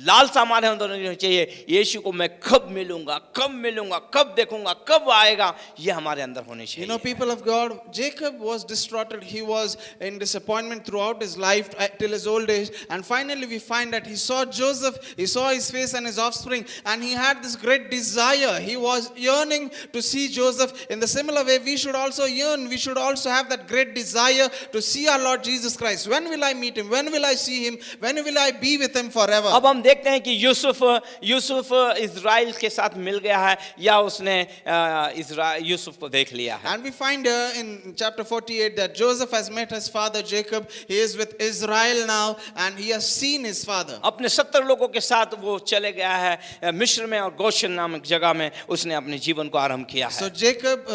लालसा हमारे अंदर होनी चाहिए, यीशु को मैं कब मिलूंगा, कब मिलूंगा, कब देखूंगा, कब आएगा, ये हमारे अंदर होनी You चाहिए। know, people of God, Jacob was distraughted. He was in disappointment throughout his life till his old age. And finally, we find that he saw Joseph, he saw his face and his offspring, and he had this great desire. He was yearning to see Joseph. In the similar way, we should also yearn. We should also have that great desire to see our Lord Jesus Christ. When will I meet him? When will I see him? When will I be with him forever? अब हम देखते हैं कि Yusuf Israel के साथ मिल गया है या उसने यूसुफ को देख लिया है। And we find in chapter 48 that Joseph has met his father Jacob. He is with Israel now, and he has seen his father. अपने 70 लोगों के साथ वो चले गया है मिस्र में, और गोशन नामक जगह में उसने अपने जीवन को आरंभ किया So है। Jacob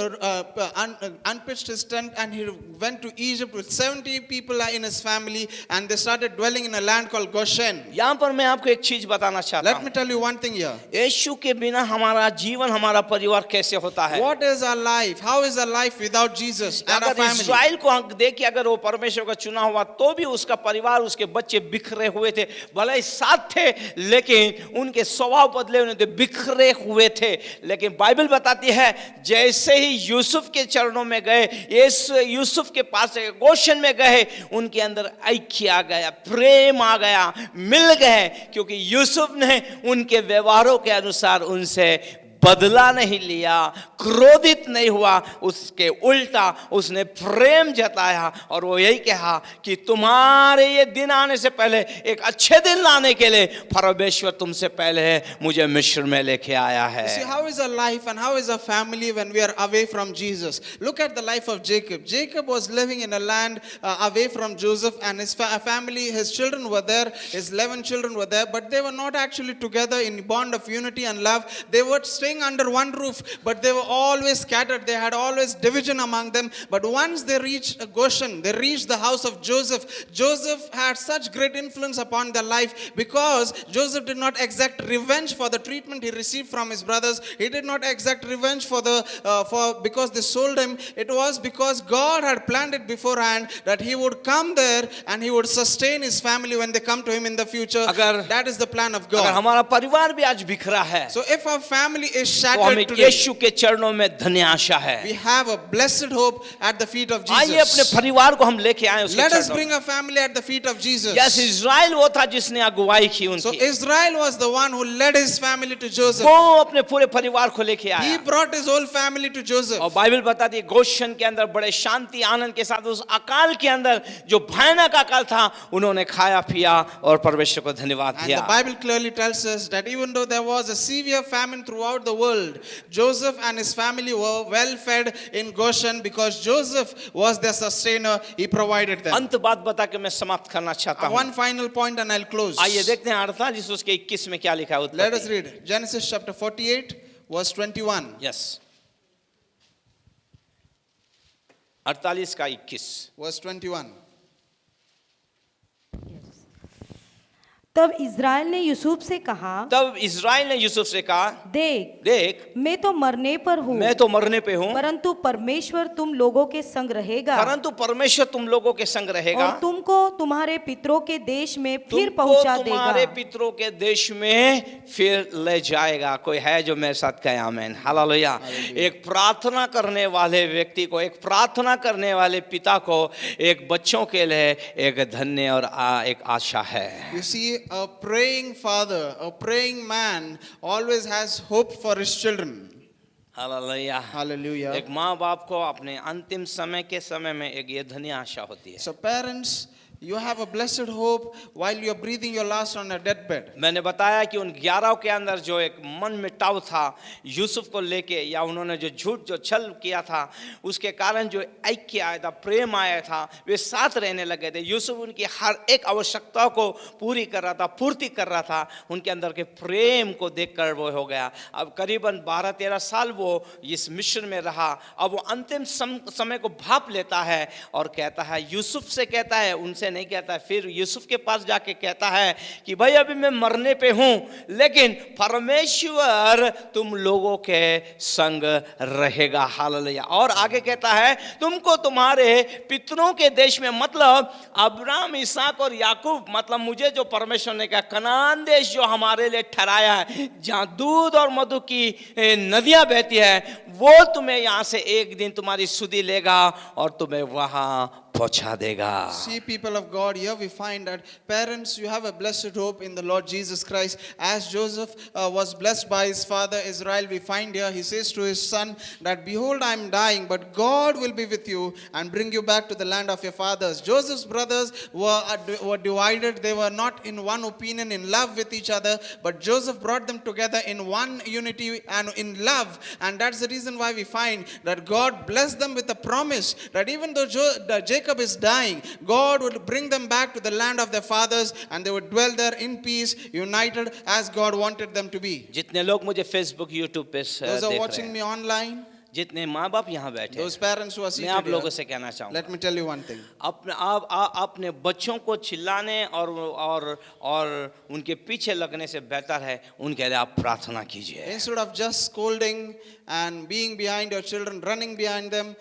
unpitched his tent, and he went to Egypt with 70 people in his family, and they started dwelling in a land called Goshen. यहाँ पर मैं आपको एक चीज बताना चाहता Let me हूँ, tell you one thing here. यीशु के बिना हमारा जीवन, हमारा परिवार कैसे होता है? What is our life? How is our life without Jesus and our अगर family? इज़राइल को हम देखिए, अगर वो परमेश्वर का चुना हुआ, तो भी उसका परिवार, उसके बच्चे बिखरे हुए थे। भले ही साथ थे, लेकिन उनके स्वभाव बदले हुए थे, बिखरे हुए थे। लेकिन बाइबल बताती है, जैसे ही यूसुफ के चरणों में गए, यूसुफ के पास गोशन में गए, उनके अंदर ऐक्य आ गया, प्रेम आ गया, मिल गए, क्योंकि यूसुफ ने उनके व्यवहारों के अनुसार उनसे बदला नहीं लिया, क्रोधित नहीं हुआ, उसके उल्टा उसने प्रेम जताया, और वो यही कहा कि तुम्हारे ये दिन आने से पहले एक अच्छे दिन लाने के लिए परमेश्वर तुमसे पहले मुझे मिस्र में लेके आया है। See, how is our life and how is our family when we are away from Jesus? Look at the life of Jacob. Jacob was living in a land away from Joseph, and his family, his children were there, his 11 children were there, but they were not actually together in bond of unity and love. They were staying under one roof, but they were always scattered. They had always division among them. But once they reached Goshen, they reached the house of Joseph. Joseph had such great influence upon their life, because Joseph did not exact revenge for the treatment he received from his brothers. He did not exact revenge because they sold him. It was because God had planned it beforehand that he would come there and he would sustain his family when they come to him in the future. That is the plan of अगर God. हमारा परिवार भी आज बिखरा है, So if our family is तो हमें shattered today, यीशु के चरणों में धन्य आशा है। we have a blessed hope at the feet of आइए अपने Jesus. परिवार को हम लेके आए उसके Let us चरणों bring में। a family at the feet of Jesus. Yes, Israel वो था जिसने अगुवाई की So उनकी, Israel was the one who led his family to Joseph. वो अपने पूरे परिवार को लेके He आया। brought his whole family to Joseph. और बाइबल बताती है, गोशन के अंदर बड़े शांति आनंद के साथ, उस अकाल के अंदर जो भयानक अकाल था, उन्होंने खाया पिया और परमेश्वर को धन्यवाद And दिया। the Bible clearly tells us that even though there was a severe famine throughout the world, Joseph and his family were well fed in Goshen, because Joseph was their sustainer. He provided them. अंत बात बता के मैं समाप्त करना चाहता हूँ। One final point and I'll close. आइए देखते हैं 48 उसके 21 में क्या लिखा है। Let us उत्पत्ति। read Genesis chapter 48 verse 21. Yes, 48 का 21। verse 21. तब इज़राइल ने यूसुफ से कहा, तब इज़राइल ने यूसुफ से कहा, देख देख मैं तो मरने पर हूँ, मैं तो मरने पे हूँ, परंतु परमेश्वर तुम लोगों के संग रहेगा परंतु परमेश्वर तुम लोगों के संग रहेगा और तुमको तुम्हारे पितरों के देश में फिर तुमको पहुंचा तुम्हारे देगा। पितरों के देश में फिर ले जाएगा। कोई है जो मेरे साथ कहे आमीन, हालेलुया। एक प्रार्थना करने वाले व्यक्ति को, एक प्रार्थना करने वाले पिता को, एक बच्चों के लिए एक धन्य और एक आशा है। You see, a praying father, a praying man always has hope for his children. Hallelujah. Hallelujah. एक माँ बाप को अपने अंतिम समय के समय में एक ये धन्य आशा होती है। So parents, you have a blessed hope while you are breathing your last on a deathbed. मैंने बताया कि उन 11 के अंदर जो एक मन मिटाव था यूसुफ को लेके, या उन्होंने जो झूठ जो छल किया था उसके कारण जो ऐक्य आया था, प्रेम आया था, वे साथ रहने लगे थे। यूसुफ उनकी हर एक आवश्यकता को पूरी कर रहा था, पूर्ति कर रहा था। उनके अंदर के प्रेम को देखकर वो हो गया। अब करीबन 12-13 साल वो इस मिशन में रहा। अब वो अंतिम समय को भाप लेता है और कहता है, यूसुफ से कहता है, उनसे नहीं कहता है। फिर यूसुफ के पास जाके कहता है कि भाई अभी मैं मरने पे हूं, लेकिन परमेश्वर तुम लोगों के संग रहेगा। हालेलुया। और आगे कहता है, तुमको तुम्हारे पितरों के देश में, मतलब अब्राहम, इसहाक और याकूब, मतलब मुझे जो परमेश्वर ने कहा कनान देश जो हमारे लिए ठहराया है, जहां दूध और मधु की नदियां बहती है, वो तुम्हें यहां से एक दिन तुम्हारी सुधि लेगा और तुम्हें वहां पहुंचा देगा। See, people of God, here we find that parents, you have a blessed hope in the Lord Jesus Christ. As Joseph was blessed by his father Israel, we find here he says to his son that, behold, I am dying, but God will be with you and bring you back to the land of your fathers. Joseph's brothers were divided. They were not in one opinion, in love with each other, but Joseph brought them together in one unity and in love. And that's the reason why we find that God blessed them with a promise that even though Jacob is dying, God would bring them back to the land of their fathers and they would dwell there in peace, united as God wanted them to be. जितने लोग मुझे Facebook YouTube पे Those देख are रहे watching हैं, me online, जितने माँ बाप यहाँ बैठे हैं, those parents who are मैं आप seated लोगों here, से कहना चाहूँगा, let me tell you one thing. अपने बच्चों को चिल्लाने और उनके पीछे लगने से बेहतर है उनके लिए आप प्रार्थना कीजिए। Instead of just scolding and being behind your children, running behind them,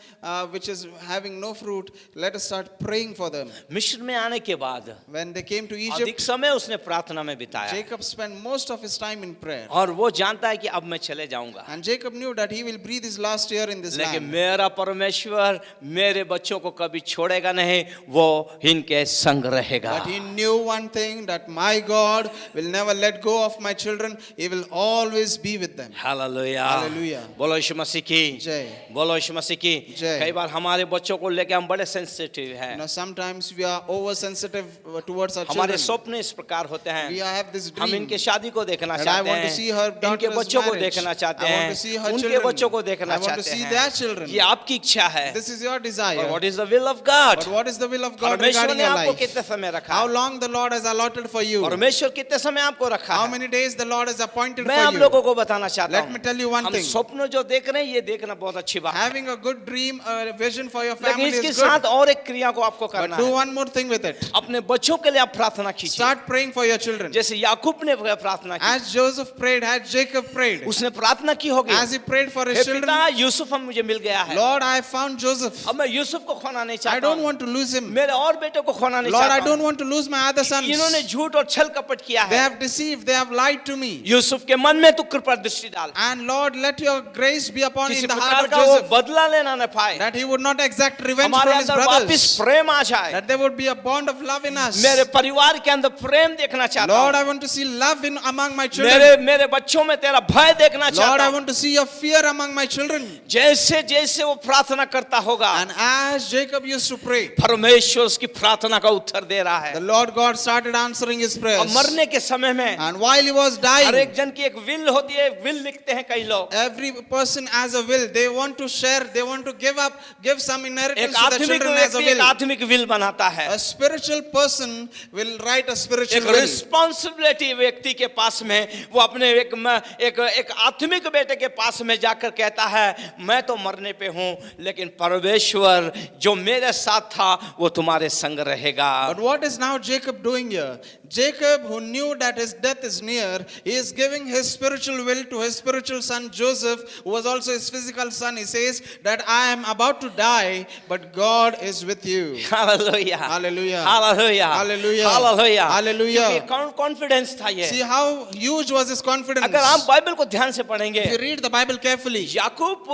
which is having no fruit, let us start praying for them. मिस्र में आने के बाद When they came to अधिक Egypt, समय उसने प्रार्थना में बिताया Jacob spent most of his time in prayer. और वो जानता है कि अब मैं चले जाऊंगा, And Jacob knew that he will breathe his last year in this लेकिन land. मेरा परमेश्वर मेरे बच्चों को कभी छोड़ेगा नहीं, वो इनके संग रहेगा। But he knew one thing, that my God will never let go of my children. He will always be with them. Hallelujah, hallelujah. बोलो यीशु मसीह की जय। बोलो यीशु मसीह की जय। कई बार हमारे बच्चों को लेके हम बड़े सेंसिटिव हैं, Sometimes we are oversensitive towards our हमारे children. स्वप्न इस प्रकार होते हैं, We have this हम dream इनके शादी को देखना that I चाहते want to हैं, see her इनके daughter's बच्चों को marriage. देखना चाहते I want हैं, to see her उनके children. बच्चों को देखना I want to चाहते see हैं। their children. ये आपकी इच्छा है। This is your desire. What is the will of God? But what is the will of God परमेश्वर regarding ने your आपको life? कितने समय रखा How है? long the Lord has allotted for you? परमेश्वर कितने समय आपको रखा How है? many days the Lord has appointed मैं for आप you? लोगों को बताना चाहता Let me हूँ, tell you one हम thing. स्वप्न जो देख रहे हैं ये देखना बहुत अच्छी बात है, Having a good dream, a vision for your लेकिन family इसके is good. साथ और एक क्रिया को आपको But करना do है। one more thing with it. अपने बच्चों के लिए आप प्रार्थना कीजिए, Start praying for your children. जैसे याकूब ने प्रार्थना की, As Joseph prayed, as Jacob prayed, उसने प्रार्थना की होगी, as he prayed for hey his पिता children, यूसुफ हम मुझे मिल गया है, Lord, I found Joseph. अब मैं यूसुफ को खोना नहीं I चाहता don't हूँ, want to lose him. मेरे और बेटों को खोना नहीं Lord, I चाहता don't हूँ। want to lose my other sons. इन्होंने झूठ और छल कपट किया They है, have deceived, they have lied to me. Yusuf के मन में तू कृपा दृष्टि डाल, And Lord, let your grace be upon किसी in the प्रकार heart of का वो Joseph, बदला लेना न पाए, that he would not exact revenge हमारे from his अंदर वापस brothers, प्रेम आ जाए, that there would be a bond of love in us. मेरे परिवार के अंदर प्रेम देखना चाहता Lord, हूँ, I want to see love in among my children. मेरे बच्चों में तेरा भय देखना Lord, चाहता I हूँ। want to see your fear among my children. जैसे जैसे वो प्रार्थना करता होगा, And as Jacob used to pray, परमेश्वर उसकी प्रार्थना का उत्तर दे रहा है। the Lord God started answering his और prayers. मरने के समय में And while he was her dying, एक जन की एक विल होती है, विल लिखते हैं कई लोग, every person has a will. They want to share, they want to give some एक inheritance to the आत्मिक children as a व्यक्ति एक will. आत्मिक विल बनाता है, A spiritual person will write a spiritual एक will. रिस्पॉन्सिबिलिटी व्यक्ति के पास में वो अपने एक आत्मिक बेटे के पास में जाकर कहता है है मैं तो मरने पे हूँ, लेकिन परमेश्वर जो मेरे साथ था वो तुम्हारे संग रहेगा। But what is now Jacob doing here? Jacob, who knew that his death is near, he is giving his spiritual will to his spiritual son Joseph, who was also his physical son. He says that I am about to die, but God is with you. Hallelujah, Hallelujah. Hallelujah, Hallelujah. Hallelujah, Hallelujah. Confidence था ये। See how huge was his confidence. अगर आप Bible को ध्यान से पढ़ेंगे, If you read the Bible carefully, याकूब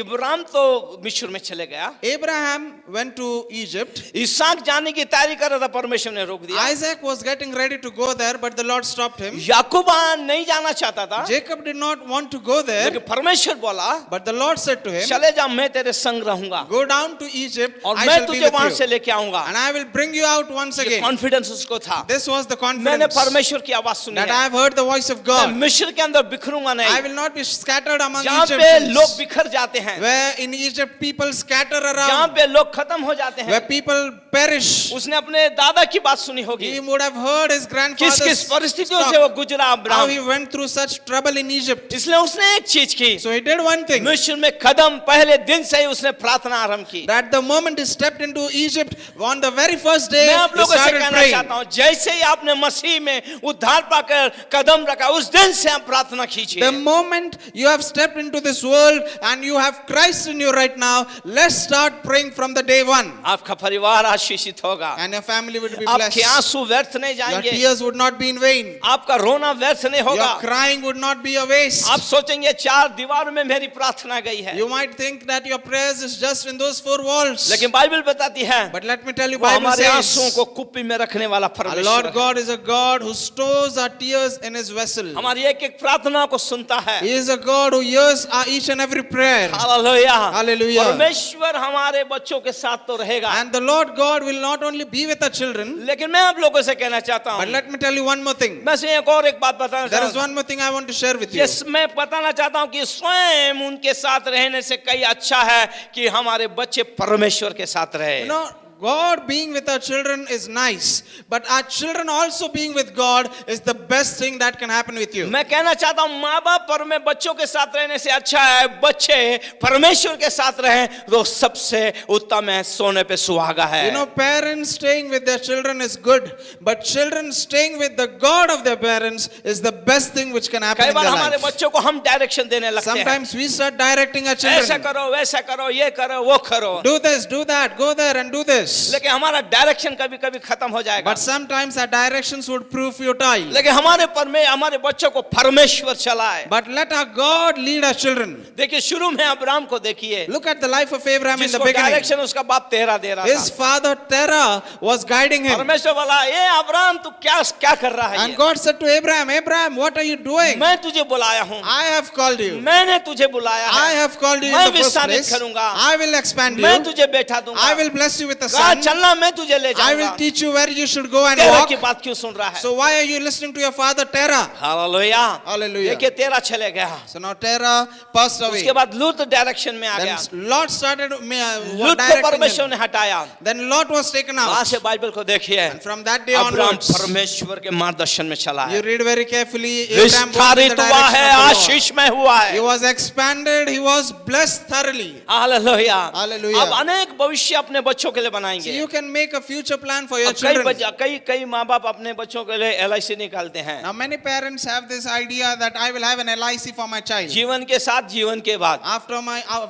इब्राहिम तो मिस्र में चले गया, Abraham went to Egypt. इसहाक जाने की तैयारी कर रहा था, परमेश्वर ने रोक दिया। Isaac was getting ready to go there, but the Lord stopped him. याकूब नहीं जाना चाहता था, Jacob did not want to go there, लेकिन परमेश्वर बोला but the Lord said to him, चले जा, मैं तेरे संग रहूंगा go down to Egypt, और I मैं shall be तुझे वहां with से you, लेके आऊंगा। and I will bring you out once ये again. कॉन्फिडेंस उसको था, This was the मैंने confidence परमेश्वर की आवाज सुनी that I है, have heard the voice of मैं God. मिस्र के अंदर बिखरूंगा I नहीं, will not be scattered among जहाँ पे लोग Egyptians. बिखर जाते हैं, Where in Egypt people scatter जहाँ around, पे लोग खत्म हो जाते हैं, where people perish. उसने अपने दादा की बात सुनी होगी, He would have heard his किस grandfather's किस परिस्थितियों से talk, वो गुजरा how Abraham, he went through such trouble in Egypt. इसलिए उसने एक चीज की, So he did one thing. मिस्र में कदम पहले दिन से ही उसने प्रार्थना आरंभ की। That the moment he stepped into Egypt, on the very first day, मैं आप he लोगों से started कहना praying. चाहता हूँ, जैसे ही आपने मसीह में उद्धार पाकर कदम रखा, उस दिन से आप प्रार्थना कीजिए। The moment you have stepped into this world and you have Christ in you right now, let's start praying from the day one. आपका परिवार आशीषित होगा, And your family would be आपके blessed. आंसू व्यर्थ नहीं Your जाएंगे, tears would not be in vain. आपका रोना व्यर्थ नहीं होगा। Your crying would not be a waste. आप सोचेंगे चार दीवारों में मेरी प्रार्थना गई है, You might think that your prayers is just in those four walls. लेकिन बाइबल बताती है But let me tell you, वो Bible हमारे आंसुओं says, को कुप्पी में रखने वाला our परमेश्वर Lord है। God is a God who stores our tears in His vessel. हमारी एक एक प्रार्थना को सुनता है। He is a God who hears our each and every prayer. Hallelujah, Hallelujah. परमेश्वर हमारे बच्चों के साथ तो रहेगा, And the Lord God will not only be with our children, लेकिन मैं आप लोगों से कहना चाहता but हूँ, let me tell you one more thing. मैं से एक बात बताना There is चाहता हूँ, one more thing I want to share with you. Yes, मैं बताना चाहता हूँ कि स्वयं उनके साथ रहने से कई अच्छा है कि हमारे बच्चे परमेश्वर के साथ रहे। You know, God being with our children is nice, but our children also being with God is the best thing that can happen with you. मैं कहना चाहता हूँ, माँ बाप पर में बच्चों के साथ रहने से अच्छा है बच्चे परमेश्वर के साथ रहें, तो सबसे उत्तम है, सोने पे सुहागा है। You know, parents staying with their children is good, but children staying with the God of their parents is the best thing which can happen कई in बार their हमारे life. बच्चों को हम डायरेक्शन देने लगते हैं, Sometimes we start directing our ऐसा children. करो, वैसा करो, ये करो, वो करो, Do this, do that, go there and do this. लेकिन हमारा डायरेक्शन कभी कभी खत्म हो जाएगा। But sometimes our directions would prove futile. लेकिन हमारे पर में हमारे बच्चों को परमेश्वर चलाए। But let our God lead our children. देखिए शुरू में अब्राहम को देखिए, Look at the life of Abraham in the जिसको beginning. डायरेक्शन उसका बाप तेरा दे रहा His था, father Terah was guiding him. परमेश्वर बोला, ये अब्राहम तू क्या क्या कर रहा है And ये? God said to Abraham, Abraham, what are you doing? मैं तुझे बुलाया हूँ, I have called you. मैंने तुझे बुलाया I है, have called you मैं in the first विस्तारित place. करूंगा, I will expand मैं you. तुझे बैठा दूंगा, I will bless you with a कहा son. चलना मैं तुझे ले I will जाऊंगा। teach you where you should go and तेरा walk. की बात क्यों सुन रहा है? So why are you listening to your father Terah? Hallelujah, Hallelujah. देखिए तेरा चले गया, So now Terah passed away. उसके बाद लूत डायरेक्शन में आ Then गया, Lot started लूत को directing परमेश्वर him. ने हटाया। Then Lot was taken वहां out. से बाइबल को देखिए, And from that day Abraham onwards, परमेश्वर के मार्गदर्शन में चला you है, read very carefully, Abraham walked in the विस्तारित हुआ है, direction of the Lord. आशीषमय हुआ He है। was expanded, he was blessed thoroughly. Hallelujah, Hallelujah. अब अनेक भविष्य अपने बच्चों के लिए So बनाएंगे। you can make a future plan for your अब कई children. कई माँ बाप अपने बच्चों के लिए LIC निकालते हैं, Now many parents have this idea that I will have an LIC for my child. जीवन के साथ जीवन के बाद, After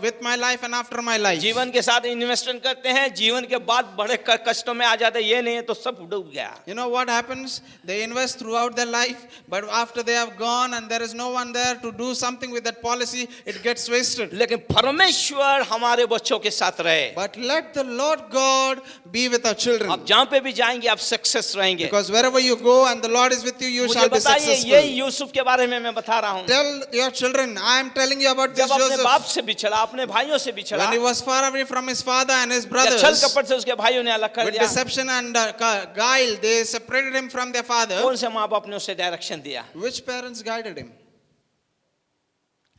with my life and after my life. जीवन के साथ इन्वेस्टमेंट करते हैं, जीवन के बाद बड़े कष्टों में आ जाते हैं, ये नहीं है तो सब डूब गया। You know what happens? They invest throughout their life, but after they have gone and there is no one there to do something with that policy, it gets wasted. लेकिन परमेश्वर हमारे बच्चों के साथ रहे। But let the Lord God be with our children. आप जहाँ पे भी जाएंगे आप सक्सेस रहेंगे। Because wherever you go and the Lord is with you, you मुझे shall be बताइए, successful. ये यूसुफ के बारे में मैं बता रहा हूँ। Tell your children, I am telling you about this जब अपने बाप Joseph. से बिछड़ा, अपने भाइयों से बिछड़ा, When he was far away from his father and his या छल brothers, कपट से उसके भाइयों ने अलग कर with दिया, deception and guile, they separated him from their father. कौन से माँ बाप ने उसे डायरेक्शन दिया? Which parents guided him?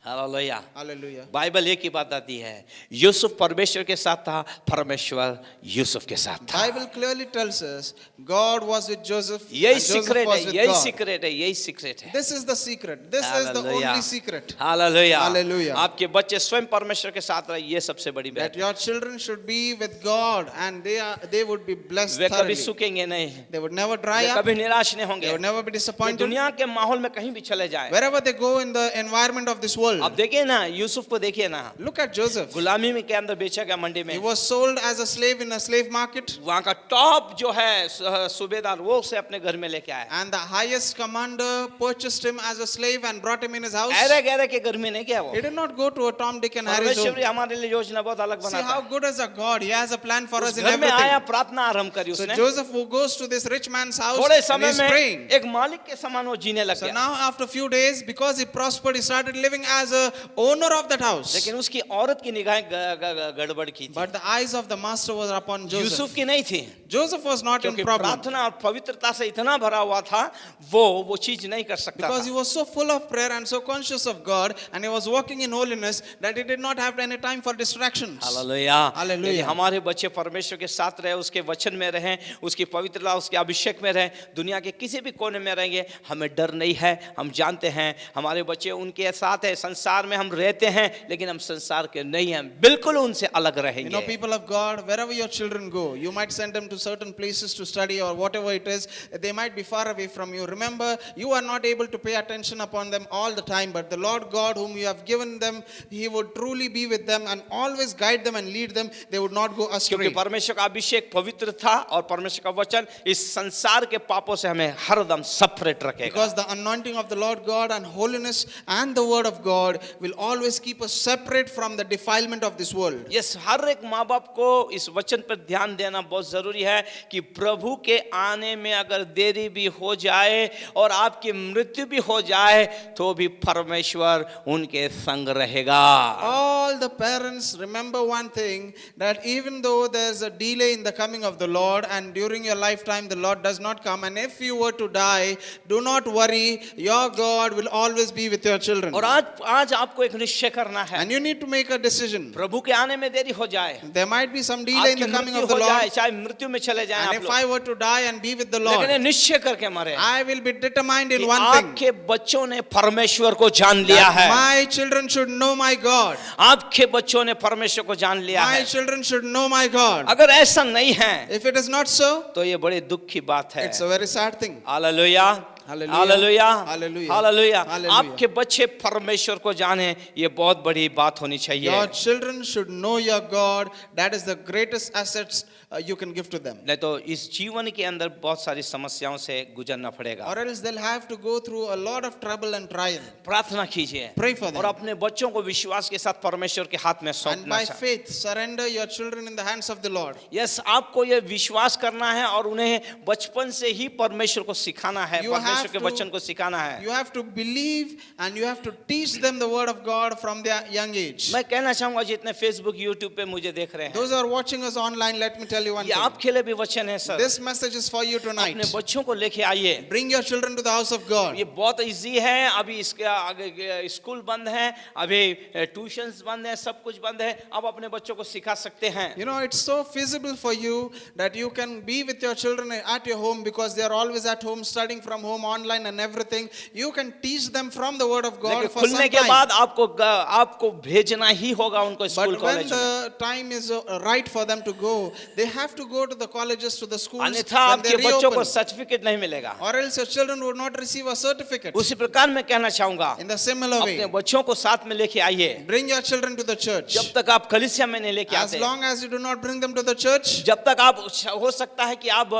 Hallelujah. Hallelujah. Bible एक ही बात आती है, यूसुफ परमेश्वर के साथ था, परमेश्वर यूसुफ के साथ था। Bible clearly tells us God was with Joseph and यही Joseph सीक्रेट was है, with यही God. सीक्रेट है, यही सीक्रेट है। This is the secret. This is the only secret. Hallelujah. Hallelujah. आपके बच्चे स्वयं परमेश्वर के साथ रहे, ये सबसे बड़ी बात That है। your children should be with God and they would be blessed वे कभी thoroughly. सूखेंगे नहीं, They would never dry way up. कभी निराश नहीं They होंगे। would never be way disappointed. दुनिया के माहौल में कहीं भी चले जाएं। Wherever they go in the environment of this world. अब देखिए ना, यूसुफ को देखिए ना, Look at Joseph. गुलामी में के अंदर बेचा गया मंडी में। He was sold as a slave in a slave market. वहाँ का टॉप जो है सूबेदार, वो उसे अपने घर में लेके आया। And the highest commander purchased him as a slave and brought him in his house. Array गहरे के घर में नहीं गया वो। He did not go to a Tom, Dick and Harry's home. परमेश्वर हमारे लिए योजना बहुत अलग See बनाता how है। good is a God. He has a plan for us उस in घर में आया, everything. प्रार्थना आरंभ करी So उसने। Joseph who goes to this rich man's house थोड़े and समय he's में praying. एक मालिक के समान वो जीने लग So गया। now after a few days, because he prospered, he started living as a owner of that house. लेकिन उसकी औरत की निगाहें गड़बड़ की थी। But the eyes of the master was upon Joseph. Yusuf की नहीं थी, Joseph was not in क्योंकि problem प्रार्थना और पवित्रता से इतना भरा हुआ था, वो चीज नहीं कर सकता because he था। was so full of prayer and so conscious of God and he was walking in holiness that he did not have any time for distractions. Hallelujah. Hallelujah. यदि हमारे बच्चे परमेश्वर के साथ रहे, उसके वचन में रहें, उसकी पवित्रता, उसके अभिषेक में रहें, दुनिया के किसी भी कोने में रहेंगे, हमें डर नहीं है। हम जानते हैं हमारे बच्चे उनके साथ है, संसार में हम रहते हैं, लेकिन हम संसार के नहीं हैं, बिल्कुल उनसे अलग You know, रहेंगे। people of God, wherever your children go, you might send them to certain places to study or whatever it is, they might be far away from you. Remember, you are not able to pay attention upon them all the time, but the Lord God whom you have given them, He would truly be with them and always guide them and lead them. They would not go क्योंकि astray. परमेश्वर का अभिषेक पवित्र था और परमेश्वर का वचन इस संसार के पापों से हमें हरदम सेपरेट रखेगा। Because the anointing of the Lord God and holiness and the word of God will always keep us separate from the defilement of this world. Yes, हर एक माँ बाप को इस वचन पर ध्यान देना बहुत जरूरी है कि प्रभु के आने में अगर देरी भी हो जाए और आपकी मृत्यु भी हो जाए तो भी परमेश्वर उनके संग रहेगा। All the parents remember one thing, that even though there's a delay in the coming of the Lord and during your lifetime the Lord does not come, and if you were to die, do not worry, your God will always be with your children. और आज आपको एक निश्चय करना है, And you need to make a decision. प्रभु के आने में देरी हो जाए, There might be some delay in आपकी the coming मृत्यु of the हो जाए, Lord, चाहे मृत्यु में चले जाएं and आप if I लोग, were to die and be with the लेकिन ये Lord, निश्चय करके मरे I will be determined कि in one thing, आपके बच्चों ने परमेश्वर को जान लिया that है। my children should know my God. आपके बच्चों ने परमेश्वर को जान लिया My है। children should know my God. अगर ऐसा नहीं है If it is not so, तो ये बड़ी दुख की बात है। it's a very sad thing. Hallelujah, Hallelujah. Hallelujah, Hallelujah. Hallelujah. Hallelujah. आपके बच्चे परमेश्वर को जाने, ये बहुत बड़ी बात होनी चाहिए। Your children should know your God. That is the greatest assets you can give to them. नहीं तो इस जीवन के अंदर बहुत सारी समस्याओं से गुजरना पड़ेगा। Or else they'll have to go through a lot of trouble and trial. प्रार्थना कीजिए Pray for them. और अपने बच्चों को विश्वास के साथ परमेश्वर के हाथ में And सौंपना by चाहिए। faith, surrender your children in the hands of the Lord. Yes, आपको ये विश्वास करना है और उन्हें बचपन से ही परमेश्वर को सिखाना है, You परमेश्वर have के to- वचन को सिखाना है। You have to believe and you have to teach them the word of God from their young age. मैं कहना चाहूंगा जितने फेसबुक यूट्यूब पे मुझे देख रहे हैं, Those who are watching us online, let me tell you one ये thing. आपके लिए भी वचन है sir. This message is for you tonight. अपने बच्चों को लेके आइए। Bring your children to the house of God. ये बहुत इजी है। अभी इसके आगे स्कूल बंद है, अभी ट्यूशंस बंद है, सब कुछ बंद है। अब अपने बच्चों को सिखा सकते हैं। You know, it's so feasible for you that you can be with your children at your home because they are always at home studying from home online and everything. You can teach them from the word of God लेकिन for some खुलने के time. बाद आपको भेजना ही होगा उनको school But when college में। the time is right for them to go, they have to go to the colleges, to the schools अन्यथा when they आपके बच्चों को reopen. सर्टिफिकेट नहीं मिलेगा। Or else your children would not receive a certificate. उसी प्रकार मैं कहना चाहूंगा, In the similar अपने way, बच्चों को साथ में लेके आइए। bring your children to the church. जब तक आप कलीसिया में नहीं लेके As आते, long as you do not bring them to the church, जब तक आप, हो सकता है कि आप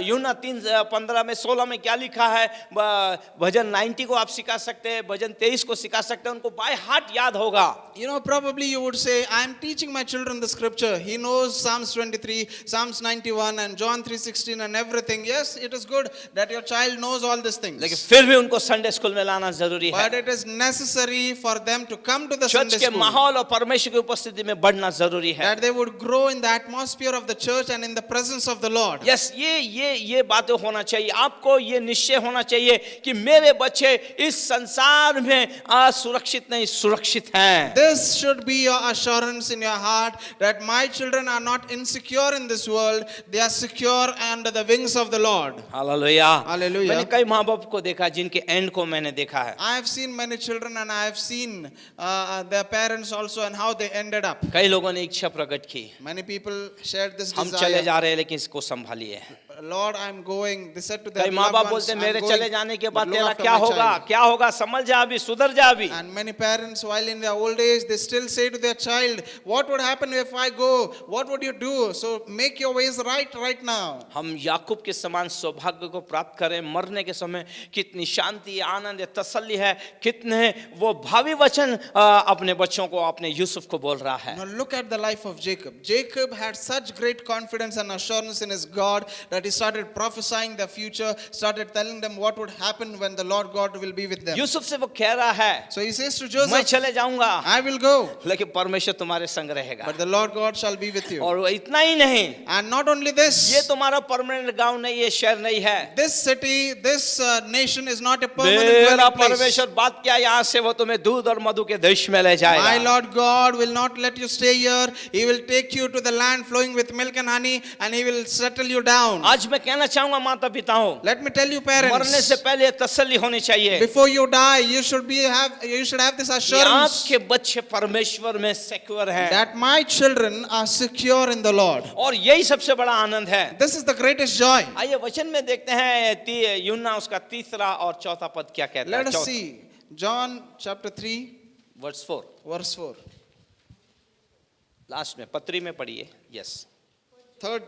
यूना 3:15 में 16 में क्या लिखा है, भजन 90 को आप सिखा सकते हैं, भजन 23 को सिखा सकते हैं, उनको बाय हार्ट याद होगा। you know, probably you would say, I am teaching my children the scripture. He knows Psalms 23, Psalms 91 and John 3:16 and everything. Yes, it is good that your child knows all these things. लेकिन फिर भी उनको Sunday school में लाना जरूरी है। But it is necessary for them to come to the church Sunday के school. माहौल और परमेश्वर की उपस्थिति में बढ़ना जरूरी है। That they would grow in the atmosphere of the church and in the presence of the Lord. Yes, ये बातें होना चाहिए। आपको ये निश्चय होना चाहिए कि मेरे बच्चे इस संसार में असुरक्षित नहीं, सुरक्षित हैं। This should be your assurance in your heart that my children are not insecure in this world. They are secure under the wings of the Lord. Hallelujah. Hallelujah. मैंने कई माँ बाप को देखा जिनके एंड को मैंने देखा है। I have seen many children and I have seen their parents also and how they ended up. कई लोगों ने इच्छा प्रकट की, Many people shared this हम चले desire. जा रहे हैं लेकिन इसको संभालिए। Lord, I am going. They said to their कई माँ loved बाप ones, बोलते "I'm मेरे going, चले जाने के but बाद look तेरा after क्या my होगा, child." क्या होगा, समझ जा अभी, सुधर जा अभी। And many parents, while in their old age, they still say to their child, "What would happen if I go? What would you do? So make your ways right now." हम याकूब के समान सौभाग्य को प्राप्त करें, मरने के समय कितनी शांति, आनंद, तसल्ली है, कितने वो भावी वचन अपने बच्चों को, अपने यूसुफ को बोल रहा है। Now look at the life of Jacob. Jacob had such great confidence and assurance in his God that he started prophesying the future, started telling them what would happen when the Lord God will be with them. Yusuf से वो कह रहा है, So he says to मैं Joseph, चले जाऊंगा "I will go, लेकिन परमेश्वर तुम्हारे संग रहेगा। but the Lord God shall be with you." और वो इतना ही नहीं, And not only ये this, तुम्हारा परमानेंट गांव नहीं है, शहर नहीं है। this city, this nation is not a permanent मेरा dwelling place. परमेश्वर बात क्या, यहाँ से वो तुम्हें दूध और मधु के देश में ले My जाएगा। Lord God will not let you stay here. He will take you to the land flowing with milk and honey, and He will settle you down. आज मैं कहना चाहूंगा माता पिताओं, Let me tell you, मरने से parents, पहले तसल्ली होनी चाहिए before you die, you should have this कि assurance आपके बच्चे परमेश्वर में सिक्योर हैं। that my children are secure in the Lord. और यही सबसे बड़ा आनंद है। This is the greatest joy. आइए वचन में देखते हैं यूहन्ना उसका तीसरा और चौथा पद क्या कहता Let है। us see John chapter 3, verse 4 verse 4. Last में पत्री में पढ़िए। यस, Third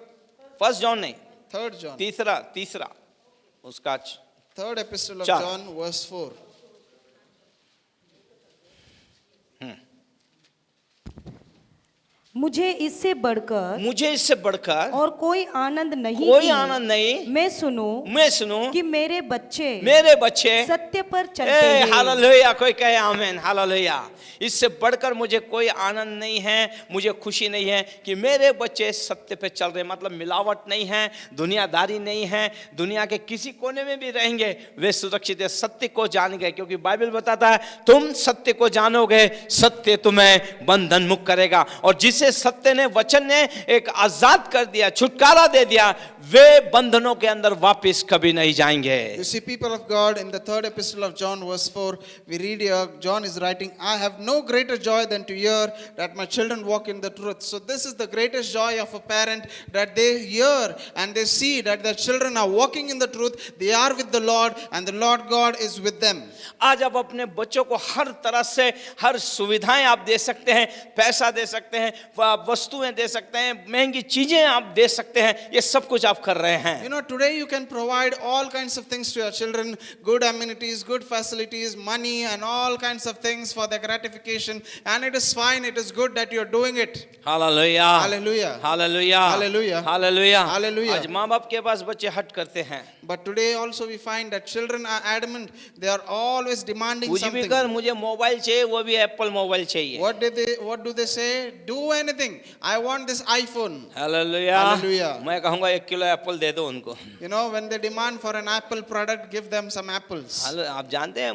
John नहीं, John. तीसरा उसका Third epistle of Char. John, verse 4. मुझे इससे बढ़कर और कोई आनंद नहीं कोई कि आनंद नहीं मैं सुनूं कि मेरे बच्चे सत्य पर चलते हैं। हालेलुया, कोई कहे आमीन, हालेलुया। इससे बढ़कर मुझे कोई आनंद नहीं है, मुझे खुशी नहीं है कि मेरे बच्चे सत्य पे चल रहे हैं। मतलब मिलावट नहीं है, दुनियादारी नहीं है, दुनिया के किसी कोने में भी रहेंगे वे सुरक्षित है, सत्य को जान गए। क्योंकि बाइबल बताता है तुम सत्य को जानोगे, सत्य तुम्हें बंधन मुक्त करेगा। और जिसे सत्य ने, वचन ने एक आजाद कर दिया, छुटकारा दे दिया, वे बंधनों के अंदर वापस कभी नहीं जाएंगे। You see, people of God, in the third epistle of John, verse 4, we read here, John is writing, "I have no greater joy than to hear that my children walk in the truth." So this is the greatest joy of a parent, that they hear and they see that their children are walking in the truth, they are with the Lord, and the Lord God is with them. आज आप अपने बच्चों को हर तरह से हर सुविधाएं आप दे सकते हैं, पैसा दे सकते हैं, वस्तुएं दे सकते हैं, महंगी चीजें आप दे सकते हैं, ये सब कुछ आप कर रहे हैं। You know, today you can provide all kinds of things to your children, good amenities, good facilities, money, and all kinds of things for their gratification, and it is fine, it is good that you are doing it. Hallelujah, Hallelujah. Hallelujah, Hallelujah. Hallelujah, Hallelujah. आज माँ बाप के पास बच्चे हट करते हैं। But today also we find that children are adamant, they are always demanding कुछ भी something. कर, मुझे मोबाइल चाहिए, वो भी एप्पल मोबाइल चाहिए। What do they say? Do anything. I want this iPhone. Hallelujah, Hallelujah. मैं कहूँगा 1 किलो एप्पल दे दो उनको। You know, when they demand for an Apple product, give them some apples. आप जानते हैं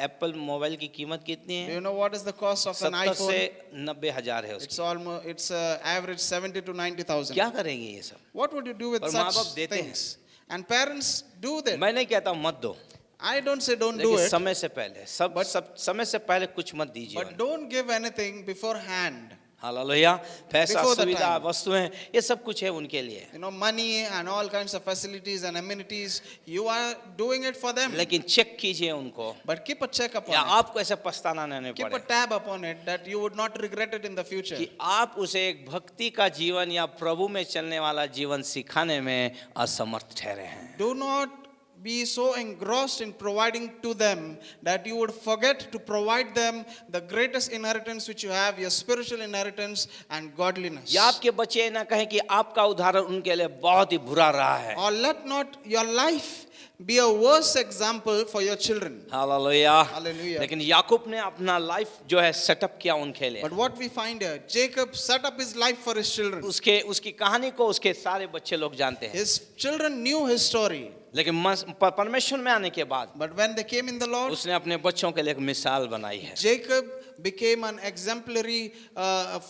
एप्पल मोबाइल की कीमत कितनी Do है? you know what is the cost of an 70 iPhone? से 90 हजार है It's उसकी। almost, it's average 70 to 90,000. क्या करेंगे ये सब? What would you do with और such माँ-बाप देते हैं। things? And parents do that. मैं नहीं कहता हूँ मत दो, I don't say don't do लेकिन it, समय से पहले समय से पहले कुछ मत दीजिए but उन्हें। don't give anything beforehand. Hallelujah, पैसा, Before the सुविधा, time. वस्तुएं, ये सब कुछ है उनके लिए। You know, money and all kinds of facilities and amenities, you are doing it for them. लेकिन चेक कीजिए उनको, But keep a check upon या it. आपको ऐसे पछताना नहीं Keep a पड़े tab upon it that you would not regret it in the future. कि आप उसे एक भक्ति का जीवन या प्रभु में चलने वाला जीवन सिखाने में असमर्थ ठहरे हैं। Do not be so engrossed in providing to them that you would forget to provide them the greatest inheritance which you have, your spiritual inheritance and godliness. या आपके बच्चे ये ना कहें कि आपका उदाहरण उनके लिए बहुत ही बुरा रहा है। Or let not your life be a worse example for your children. Hallelujah, Hallelujah. लेकिन याकूब ने अपना लाइफ जो है सेटअप किया उनके लिए। But what we find here, Jacob set up his life for his children. उसकी कहानी को उसके सारे बच्चे लोग जानते हैं। His children knew his story. लेकिन परमेश्वर में आने के बाद But when they came in the Lord, उसने अपने बच्चों के लिए एक मिसाल बनाई है। Jacob became an exemplary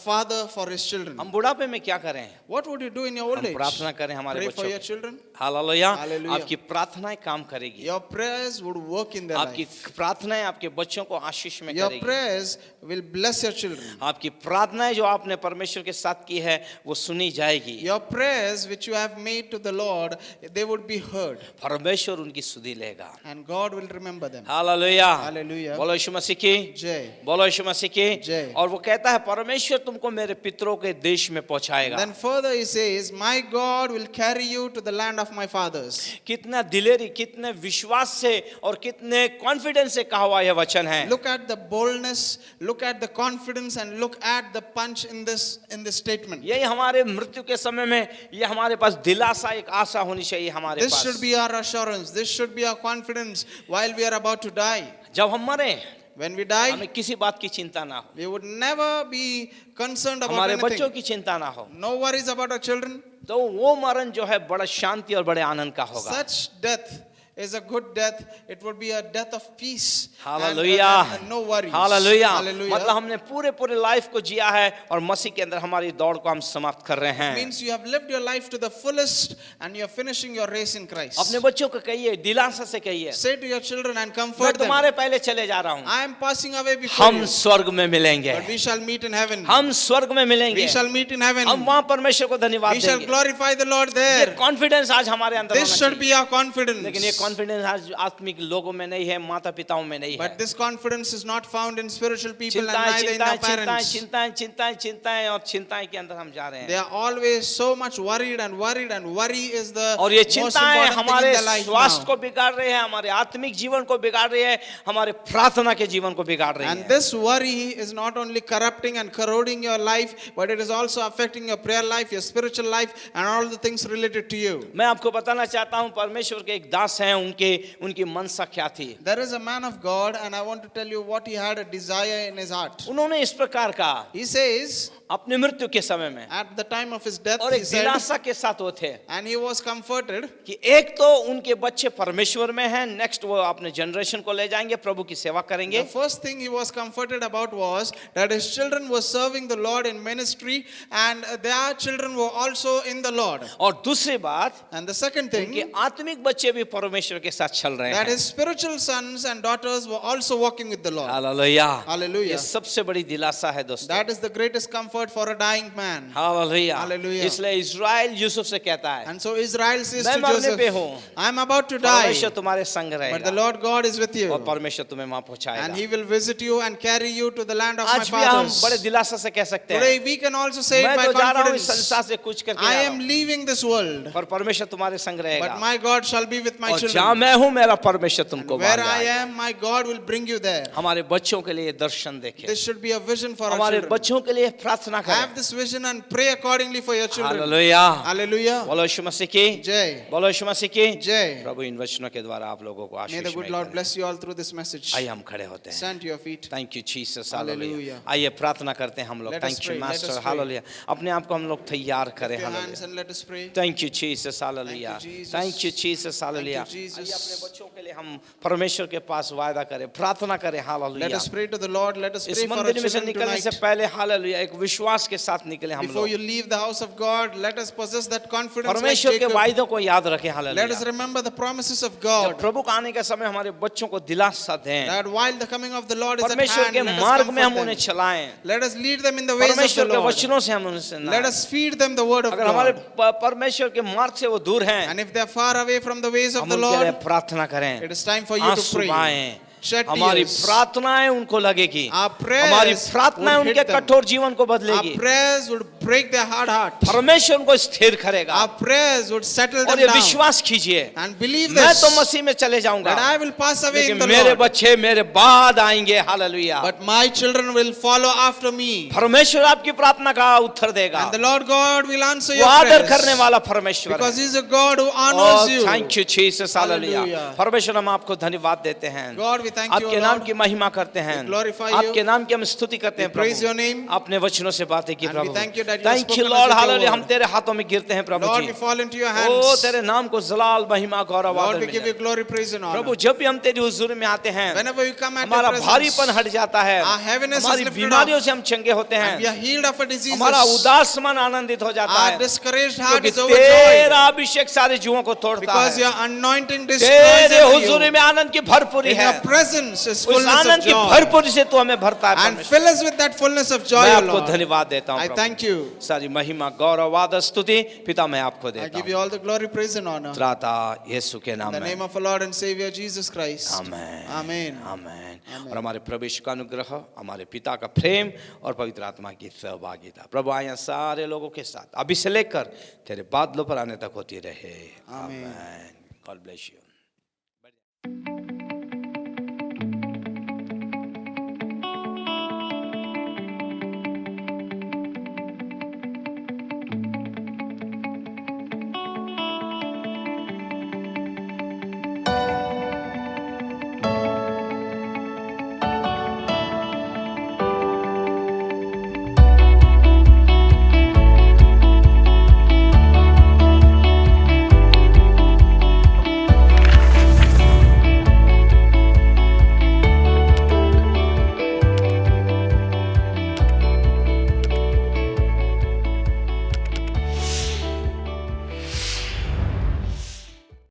father for his children. हम बुढ़ापे में क्या करें? What would you do in your old हम age? प्रार्थना करें हमारे Pray बच्चों for your के। children. हालेलुया। Hallelujah. आपकी प्रार्थनाएं काम करेगी। Your prayers would work in their आपकी life. प्रार्थनाएं आपके बच्चों को आशीष में Your करेगी। prayers will bless your children. आपकी प्रार्थनाएं जो आपने परमेश्वर के साथ की है वो सुनी जाएगी। Your prayers which you have made to the Lord, they would be heard, परमेश्वर उनकी सुधि लेगा। and God will remember them. Hallelujah. Hallelujah. बोलो यीशु मसीह की Jai. बोलो यीशु मसीह की। जय। और वो कहता है परमेश्वर तुमको मेरे पितरों के देश में पहुंचाएगा। Then further he says, my God will carry you to the land of my fathers. कितना दिलेरी, कितने विश्वास से और कितने कॉन्फिडेंस से कहा हुआ यह वचन है। Look at the boldness, look at the confidence, and look at the punch in this statement. यही हमारे मृत्यु के समय में ये हमारे पास दिलासा, एक आशा होनी चाहिए हमारे This pass. should be our assurance. This should be our confidence while we are about to die. जब हम मरे When we die, हमें किसी बात की चिंता ना हो, we would never be concerned about हमारे बच्चों anything. की चिंता ना हो, No worries about our children. तो वो मरण जो है बड़ा शांति और बड़े आनंद का होगा। Such death is a good death. It would be a death of peace hallelujah, and no worries. Hallelujah. Hallelujah. मतलब हमने पूरे लाइफ को जिया है और मसीह के अंदर हमारी दौड़ को हम समाप्त कर रहे हैं। Means you have lived your life to the fullest and you are finishing your race in Christ. अपने बच्चों को कहिए, दिलासा से कहिए, Say to your children and मैं comfort them. तुम्हारे पहले चले जा रहा हूँ, I am passing away before हम you, स्वर्ग में मिलेंगे, but we shall meet in heaven. हम स्वर्ग में मिलेंगे, We shall meet in heaven. हम वहाँ परमेश्वर को धन्यवाद We shall देंगे। glorify the Lord ये there. कॉन्फिडेंस आज हमारे अंदर This होना should चाहिए। be our confidence. लेकिन ये कॉन्फिडेंस आज आत्मिक लोगों में नहीं है, माता पिताओं में नहीं है। But this confidence is not found in spiritual people and चिंताएं neither in our चिंताएं parents. चिंताएं चिंताएं चिंताएं और चिंताएं के अंदर हम जा रहे They हैं। are always so much worried and worried, and worry is the और ये most चिंताएं important thing हमारे in their life स्वास्थ्य now. को बिगाड़ रहे हैं, हमारे आत्मिक जीवन को बिगाड़ रहे हैं, हमारे प्रार्थना के जीवन को बिगाड़ रहे And हैं। this worry is not only corrupting and corroding your life, but it is also affecting your prayer life, your spiritual life, and all the things related to you. मैं आपको बताना चाहता हूं परमेश्वर के एक दास हैं, उनकी मनसा क्या थी। There is a man of God, and I want to tell you what he had a desire in his heart. उन्होंने इस प्रकार कहा He says, अपने मृत्यु के समय में, at the time of his death, और he एक said, दिलासा के साथ वो थे and he was comforted कि एक तो उनके बच्चे परमेश्वर में हैं, नेक्स्ट वो अपने जनरेशन को ले जाएंगे, प्रभु की सेवा करेंगे। The first thing he was comforted about was that his children were serving the Lord in ministry, and their children were also in the Lord. और दूसरी बात, And the second उनके thing, आत्मिक बच्चे भी परमेश्वर के साथ चल रहे that हैं। his spiritual sons and daughters were also walking with the Lord. Hallelujah, Hallelujah. ये सबसे बड़ी दिलासा है दोस्तों। That is the greatest comfort for a dying man. Hallelujah, Hallelujah. इसलिए इज़राइल यूसुफ से कहता है, And so Israel says मैं to मरने Joseph, पे हूँ, I am about to die, परमेश्वर तुम्हारे संग but the रहेगा Lord God is with you, और परमेश्वर तुम्हें वहां and पहुंचाएगा। he will visit you and carry you to the land of my आज भी हम fathers. बड़े दिलासा से कह सकते Today हैं, we can also say it मैं by तो जा रहा हूँ इस confidence, संसार से कुछ करके I आ रहा am हूँ, leaving this world, पर परमेश्वर तुम्हारे संग but रहेगा। my God shall be with my और जहाँ children. मैं हूँ मेरा परमेश्वर तुमको Where वहां I लाएगा। am, my God will bring you there. हमारे बच्चों के लिए दर्शन देखें, This should be a vision for our हमारे children. बच्चों के लिए प्रार्थना करें। Have this vision and pray accordingly for your children. Hallelujah, Hallelujah. बोलो यीशु मसीह की, Jai. बोलो यीशु मसीह की। Jai. प्रभु इन वचनों के द्वारा आप लोगों को May the आशीष good में Lord करे। bless you all through this message. आइए हम खड़े होते हैं। Stand to your feet. Thank you Jesus, Hallelujah. Hallelujah. आइए प्रार्थना करते हैं हम लोग। Let us thank you pray, let us master, pray. Hallelujah. अपने आप को हम लोग तैयार करें, Lift your hands hallelujah. and let us pray. Thank you Jesus, hallelujah. Thank you, Jesus. Thank you Jesus, hallelujah. Thank you, Jesus. आइए अपने बच्चों के लिए हम परमेश्वर के पास वायदा करें, प्रार्थना करें, Let hallelujah. us pray to the Lord. Let us इस pray for our मंदिर में से children निकलने से tonight. पहले, हालेलुया, एक विश्वास के साथ निकले हम Before you लोग। leave the house of God, let us possess that confidence like परमेश्वर के Jacob. वायदों को याद रखें, Let us hallelujah. remember the promises of जब God. प्रभु का आने का समय हमारे बच्चों को दिलासा दें, That while the coming of the Lord is at परमेश्वर hand, के let us मार्ग में हम comfort उन्हें them. चलाएं, Let us lead them in the ways of the परमेश्वर के Lord. वचनों से हम उनसे Let ना, us feed them the word of अगर हमारे God. परमेश्वर के मार्ग से वो दूर हैं, And if they are far away from the ways of हम the उनके लिए Lord, प्रार्थना करें, it is time for you to आंसू pray. बहाएं, Shed हमारी tears. प्रार्थनाएं उनको लगेगी, Our prayers हमारी प्रार्थनाएं would hit उनके them. कठोर जीवन को Our बदलेगी, prayers would break their hard heart. परमेश्वर उनको स्थिर करेगा। Our prayers would settle और them ये down. विश्वास कीजिए, And believe मैं this, तो मसीह में चले जाऊंगा, that I will pass away in लेकिन the मेरे Lord, बच्चे मेरे बाद आएंगे, hallelujah. but my children will follow after me. परमेश्वर आपकी प्रार्थना का उत्तर देगा, And the Lord God will answer वो your आदर करने prayers. वाला परमेश्वर है। Because He is a God who honors you. Thank you Jesus, hallelujah. Hallelujah. परमेश्वर हम आपको धन्यवाद देते हैं, God, we thank you, आपके O नाम Lord. की महिमा करते हैं, We glorify you. आपके नाम की हम स्तुति करते हैं We praise your Prabhu, name. अपने वचनों से बातें की And we Prabhu. thank you that you have thank you spoken us Lord, with your hallelujah. हम word. तेरे हाथों में गिरते हैं प्रभु Lord, ji. we fall into your O hands. तेरे नाम को जलाल, महिमा, गौरव, Lord, आदर we give मिले। you glory, praise and honor. प्रभु जब भी हम तेरी हुजूर में आते हैं, Whenever we come at हमारा your भारीपन presence, हट जाता है, our heaviness is हमारी lifted बीमारियों off. से हम चंगे होते And we हैं, are healed of our diseases. हमारा उदास मन आनंदित हो जाता Our है, discouraged heart क्योंकि is overjoyed. तेरा अभिषेक सारे जीवों को तोड़ता Because है। your anointing destroys तेरे every हुजूरी yoke. में आनंद की भरपूरी In है, your presence is उस fullness आनंद of की joy. भरपूरी से तू हमें भरता है And परमेश्वर। fill us with that fullness of joy, मैं O आपको Lord. धन्यवाद देता हूँ I प्रभु। thank you. सारी महिमा, गौरव, आदर, स्तुति पिता मैं आपको I देता give you हूँ, all the glory, praise and honor. त्राता यीशु के In नाम the में, name of our Lord and Savior Jesus Christ. Amen, Amen. आमेन। और हमारे प्रवेश का अनुग्रह, हमारे पिता का प्रेम और पवित्र आत्मा की सहभागिता प्रभु आया सारे लोगों के साथ अभी से लेकर तेरे बादलों पर आने तक होती रहे। आमेन। God bless you.